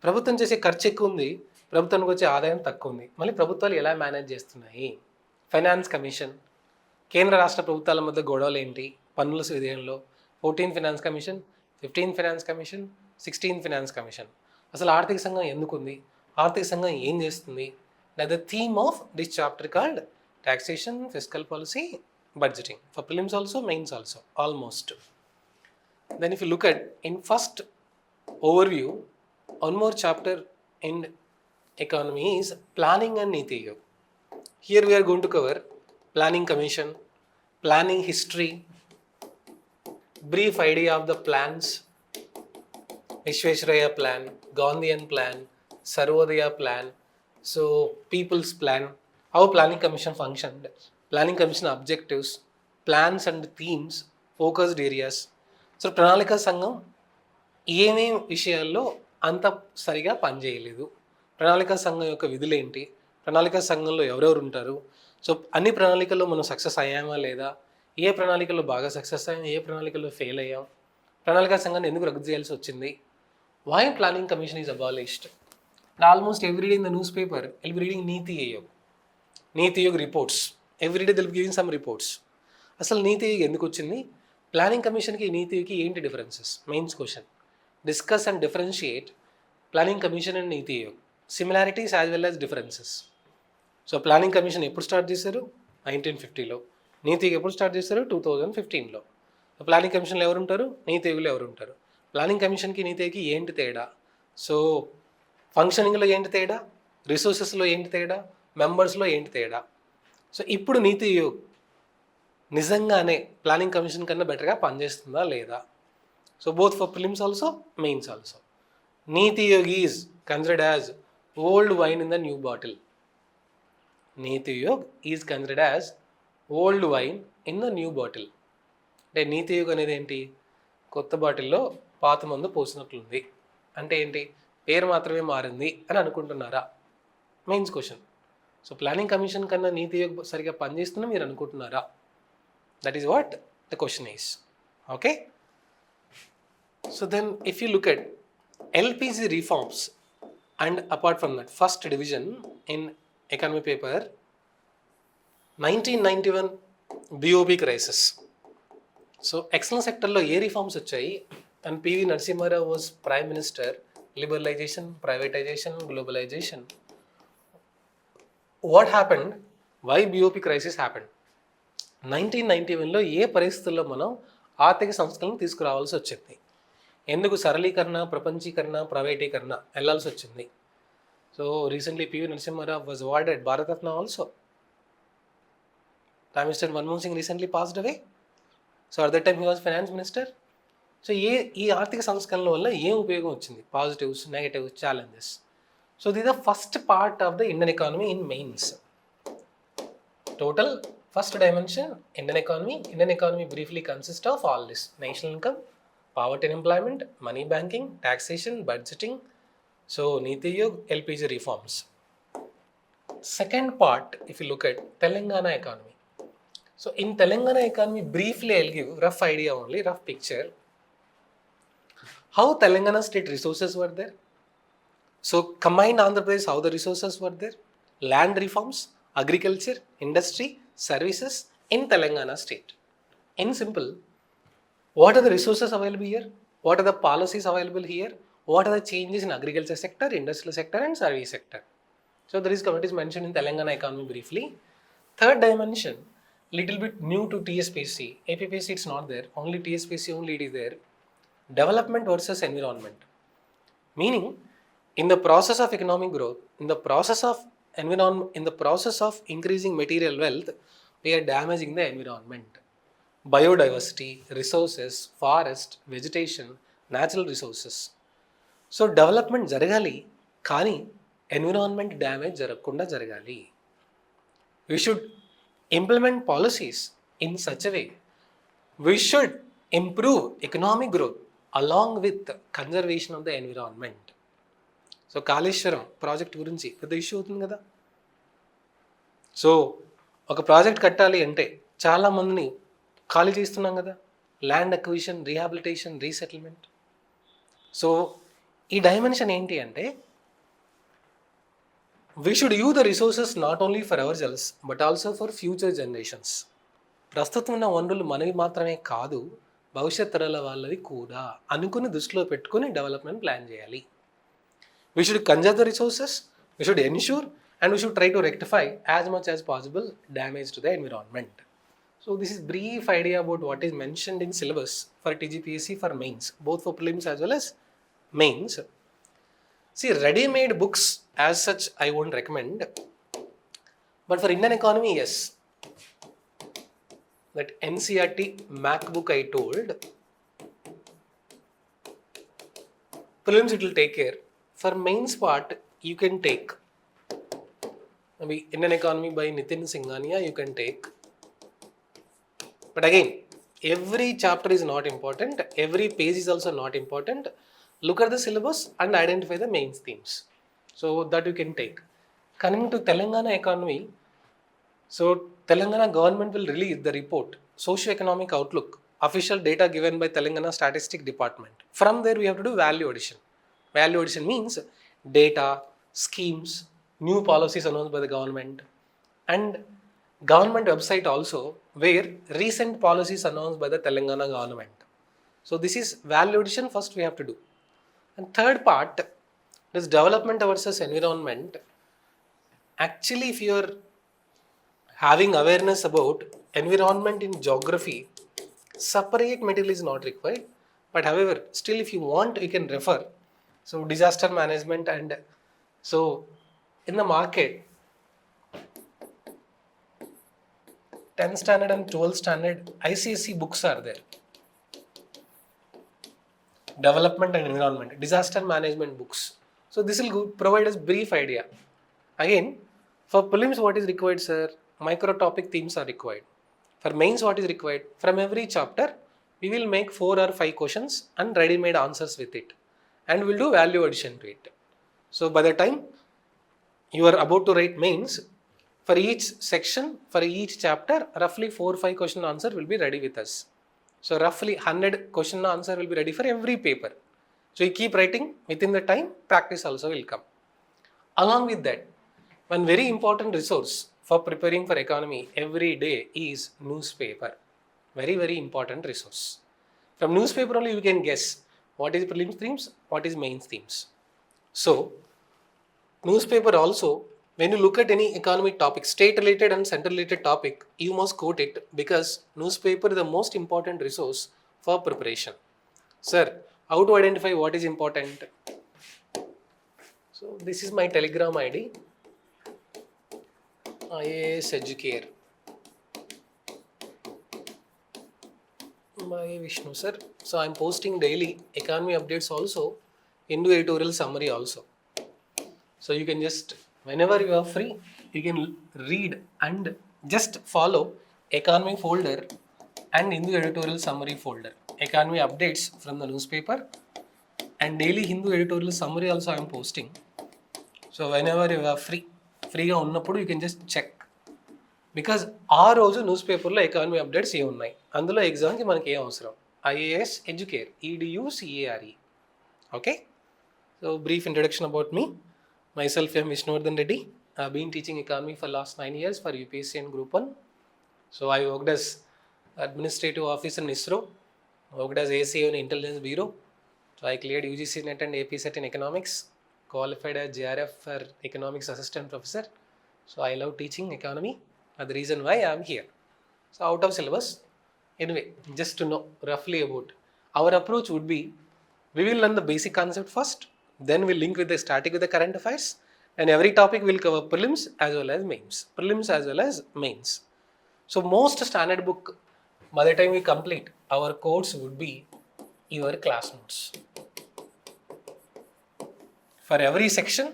ప్రభుత్వం చేసే ఖర్చు ఎక్కువ ఉంది, ప్రభుత్వానికి వచ్చే ఆదాయం తక్కువ ఉంది, మళ్ళీ ప్రభుత్వాలు ఎలా మేనేజ్ చేస్తున్నాయి. ఫైనాన్స్ కమిషన్, కేంద్ర రాష్ట్ర ప్రభుత్వాల మధ్య గొడవలు ఏంటి, పన్నుల విధానంలో 14th finance commission, 15th finance commission, 16th finance commission. అసలు ఆర్థిక సంఘం ఎందుకుంది, ఆర్థిక సంఘం ఏం చేస్తుంది. The theme of this chapter called taxation, fiscal policy, budgeting. For prelims also, mains also, almost. Then if you look at in first overview, one more chapter in economy is planning and Niti Ayog. Here we are going to cover planning commission, planning history, brief idea of the plans, Vishvesvaraya plan, Gandhian plan, Sarvodaya plan, so people's plan, how planning commission functioned, planning commission objectives, plans and themes, focused areas. So ప్రణాళికా సంఘం ఏమేమి విషయాల్లో అంత సరిగా పనిచేయలేదు, ప్రణాళికా సంఘం యొక్క విధులు ఏంటి, ప్రణాళికా సంఘంలో ఎవరెవరు ఉంటారు, సో అన్ని ప్రణాళికల్లో మనం సక్సెస్ అయ్యామా లేదా, ఏ ప్రణాళికల్లో బాగా సక్సెస్ అయ్యాం, ఏ ప్రణాళికల్లో ఫెయిల్ అయ్యాం, ప్రణాళికా సంఘాన్ని ఎందుకు రద్దు చేయాల్సి వచ్చింది, why planning commission is abolished. Almost every day in the newspaper will be reading NITI Aayog, NITI Aayog reports, everyday will be giving some reports. అసలు నీతి ఆయోగ్ ఎందుకు వచ్చింది, ప్లానింగ్ కమిషన్కి నీతి ఆయోగ్కి ఏంటి differences, mains question. Discuss and differentiate planning commission and NITI Aayog, similarities as well as differences. So planning commission ఎప్పుడు start చేశారు, 1950లో. నీతి ఆయోగ్ ఎప్పుడు స్టార్ట్ చేశారు, 2015లో. ప్లానింగ్ కమిషన్లో ఎవరు ఉంటారు, నీతి ఆయోగ్లో ఎవరు ఉంటారు, ప్లానింగ్ కమిషన్కి నీతి ఆయోగ్కి ఏంటి తేడా, సో ఫంక్షనింగ్లో ఏంటి తేడా, రిసోర్సెస్లో ఏంటి తేడా, మెంబర్స్లో ఏంటి తేడా. సో ఇప్పుడు నీతి ఆయోగ్ నిజంగానే ప్లానింగ్ కమిషన్ కన్నా బెటర్గా పనిచేస్తుందా లేదా. So both for prelims also, mains also. NITI Aayog is considered as old wine in the new bottle. NITI Aayog is considered as old wine in the new bottle. అంటే నీతి ఆయోగ్ అనేది ఏంటి, కొత్త బాటిల్లో పాత మందు పోసినట్లుంది అంటే ఏంటి, పేరు మాత్రమే మారింది అని అనుకుంటున్నారా, mains question. So planning commission కన్నా నీతి ఆయోగ్ సరిగా పనిచేస్తుందని మీరు అనుకుంటున్నారా, that is what the question is. Okay, so then if you look at LPG reforms and apart from that first division in economy paper 1991 BOP crisis. So external సెక్టర్లో ఏ reforms వచ్చాయి, and PV Narasimha Rao was prime minister, liberalisation, privatisation, globalisation. What happened, why BOP crisis happened, 1991లో ఏ పరిస్థితుల్లో మనం ఆర్థిక సంస్కరణలు తీసుకురావాల్సి వచ్చింది, ఎందుకు సరళీకరణ, ప్రపంచీకరణ, ప్రైవేటీకరణ వెళ్ళాల్సి వచ్చింది. So recently PV Narasimha Rao was awarded Bharat Ratna also. Prime minister Manmohan Singh recently passed away. So at that time he was finance minister. సో ఈ ఆర్థిక సంస్కరణల వల్ల ఏం ఉపయోగం వచ్చింది, positives, negatives, challenges. So this is the first part of the Indian economy in mains. Total first dimension, Indian economy briefly consists of all this: national income, poverty and employment, money banking, taxation, budgeting. So Niti Ayog, LPG reforms. Second part, if you look at Telangana economy. So in Telangana economy, briefly I'll give rough idea only, rough picture. How Telangana state resources were there. So combined Andhra Pradesh, how the resources were there, land reforms, agriculture, industry, services in Telangana state. In simple, what are the resources available here? What are the policies available here? What are the changes in agriculture sector, industrial sector and service sector? So there is what is mentioned in Telangana economy briefly. Third dimension, little bit new to TSPC. APPC it's not there, only TSPC only it is there. Development versus environment. Meaning, in the process of economic growth, in the process of environment, in the process of increasing material wealth, we are damaging the environment. Biodiversity, resources, forest, vegetation, natural resources. So development జరగాలి, కానీ environment damage జరగకుండా జరగాలి. We should implement policies in such a way. We should improve economic growth along with conservation of the environment. So Kaleshwaram project గురించి పెద్ద issue అవుతుంది కదా. So ఒక project కట్టాలి అంటే చాలామందిని ఖాళీ చేస్తున్నాం కదా, land acquisition, rehabilitation, resettlement. So ఈ డైమెన్షన్ ఏంటి అంటే we should use the resources not only for ourselves but also for future generations. ప్రస్తుతం ఉన్న వనరులు మనవి మాత్రమే కాదు, భవిష్యత్ తరాల వాళ్ళవి కూడా అనుకుని దృష్టిలో పెట్టుకుని డెవలప్మెంట్ ప్లాన్ చేయాలి. We should conserve the resources, we should ensure and we should try to rectify as much as possible damage to the environment. So this is brief idea about what is mentioned in syllabus for TGPSC for mains, both for prelims as well as mains. See, ready-made books as such I won't recommend, but for Indian economy, yes. That NCERT MacBook I told, prelims it will take care. For mains part, you can take maybe Indian economy by Nitin Singhania, you can take. But again, every chapter is not important, every page is also not important. Look at the syllabus and identify the main themes. So that you can take. Coming to Telangana economy, so Telangana government will release the report, Socio-Economic Outlook, official data given by Telangana Statistic Department. From there we have to do value addition. Value addition means data, schemes, new policies announced by the government and government website also where recent policies announced by the Telangana government. So this is value addition first we have to do. And third part is development versus environment. Actually, if you are having awareness about environment in geography, separate material is not required. But however, still if you want, you can refer. So disaster management and so in the market, 10th standard and 12th standard ICSE books are there. Development and environment, disaster management books. So this will provide us brief idea. Again, for prelims what is required, sir? Micro topic themes are required. For mains what is required? From every chapter, we will make 4 or 5 questions and ready-made answers with it. And we'll do value addition to it. So by the time you are about to write mains, for each section, for each chapter, roughly 4 or 5 question answer will be ready with us. So roughly 100 question answer will be ready for every paper. So you keep writing within the time, practice also will come. Along with that, one very important resource for preparing for economy every day is newspaper. Very, very important resource. From newspaper only you can guess what is prelims themes, what is mains themes. So newspaper also, when you look at any economic topic, state related and central related topic, you must quote it because newspaper is the most important resource for preparation. Sir, how to identify what is important? So this is my Telegram ID, IAS Educare. My Vishnu sir. So I am posting daily economy updates also, Hindu editorial summary also. So you can just, whenever you are free, you can read and just follow economy folder and Hindu editorial summary folder. Economy updates from the newspaper and daily Hindu editorial summary also I am posting. So whenever you are ఫ్రీగా ఉన్నప్పుడు you can just check. Because ఆ రోజు news పేపర్లో economy updates ఏ ఉన్నాయి, అందులో ఎగ్జామ్కి మనకి ఏం అవసరం. IAS Educare, EDUCARE. Okay, so brief introduction about me. Myself, I am Vishnuvardhan Reddy. I have been teaching economy for last 9 years for UPSC and Group 1. So I worked as administrative officer in ISRO, worked as ACO in Intelligence Bureau, So I cleared UGC NET and AP set in economics, qualified as JRF for economics assistant professor. So I love teaching economy. That's the reason why I am here. So out of syllabus, anyway, just to know roughly about our approach would be, we will learn the basic concept first, then we'll link with the static with the current affairs, and every topic will cover prelims as well as mains. Prelims as well as mains. So most standard book, by the time we complete, our course would be your class notes. For every section,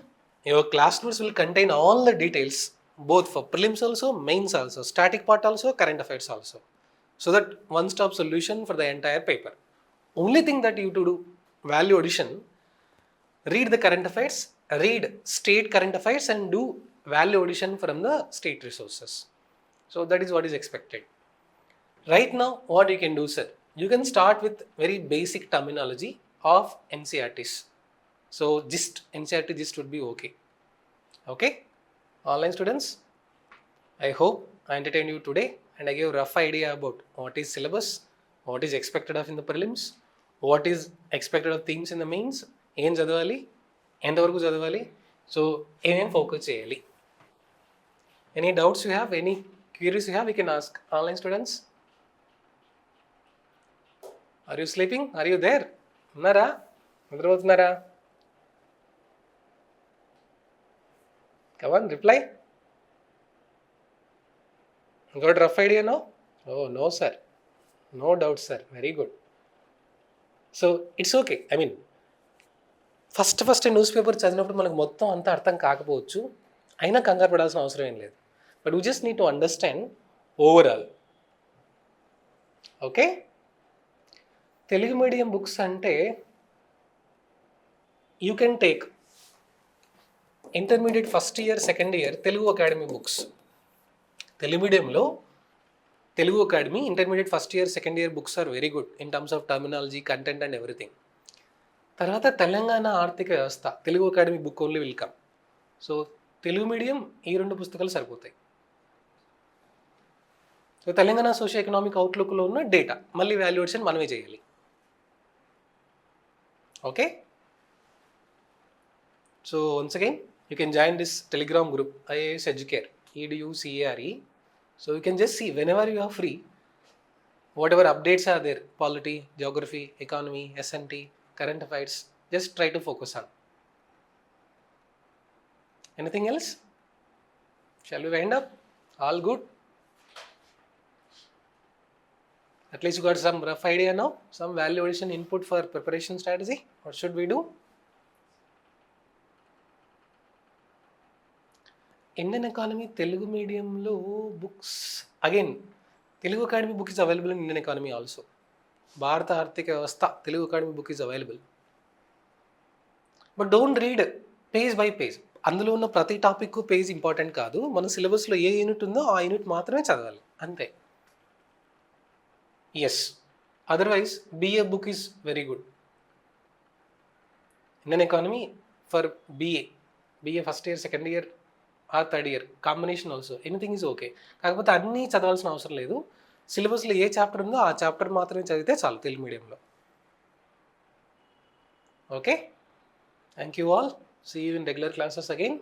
your class notes will contain all the details, both for prelims also, mains also, static part also, current affairs also. So that one-stop solution for the entire paper. Only thing that you have to do, value addition, read the current affairs, read state current affairs and do value addition from the state resources. So that is what is expected. Right now, what you can do, sir, you can start with very basic terminology of NCERTs. So gist, NCERT gist would be okay. Okay? Online students, I hope I entertained you today and I gave a rough idea about what is syllabus, what is expected of in the prelims, what is expected of themes in the mains, ఏం చదవాలి, ఎంతవరకు చదవాలి, so ఏమేం focus చేయాలి. Any doubts you have, any queries you have, we can ask. Online students, are you sleeping? Are you there? ఉన్నారా? నిద్రపోతున్నారా? Come on, reply. Got rough idea now? Oh, no, sir. No doubt, sir. Very good. So, it's okay. I mean, first news paper చదివినప్పుడు మనకు మొత్తం అంతా అర్థం కాకపోవచ్చు, అయినా కంగారు పడాల్సిన అవసరం ఏం లేదు. But we just need to understand overall. Okay, Telugu medium books అంటే you can take intermediate first year, second year Telugu academy books. Telugu మీడియంలో Telugu academy intermediate first year, second year books are very good in terms of terminology, content and everything. తర్వాత తెలంగాణ ఆర్థిక వ్యవస్థ Telugu academy book only will come. So Telugu medium ఈ 2 పుస్తకాలు సరిపోతాయి. So Telangana socio economic అవుట్లుక్లో ఉన్న data మళ్ళీ వాల్యుయేషన్ మనమే చేయాలి. Okay, so once again you can join this Telegram group IAS Educare, EDUCARE. So you can just see whenever you are free, whatever updates are there, polity, geography, economy, SNT, current affairs, just try to focus on. Anything else? Shall we wind up? All good? At least you got some rough idea now, some value addition input for preparation strategy. What should we do? Indian economy Telugu medium lo books, again Telugu academy book is available in Indian economy also. భారత ఆర్థిక వ్యవస్థ Telugu academy book is available. But don't read page by page. అందులో ఉన్న ప్రతి topic page important కాదు. మన సిలబస్లో ఏ unit ఉందో ఆ యూనిట్ మాత్రమే చదవాలి, అంతే. Yes, otherwise BA book is very good. Indian economy for BA first year, second year or third year combination also, anything is okay. కాకపోతే అన్నీ చదవాల్సిన అవసరం లేదు. సిలబస్లో ఏ చాప్టర్ ఉందో ఆ చాప్టర్ మాత్రమే చదివితే చాలు తెలుగు మీడియంలో. Okay, thank you all. See you in regular classes again.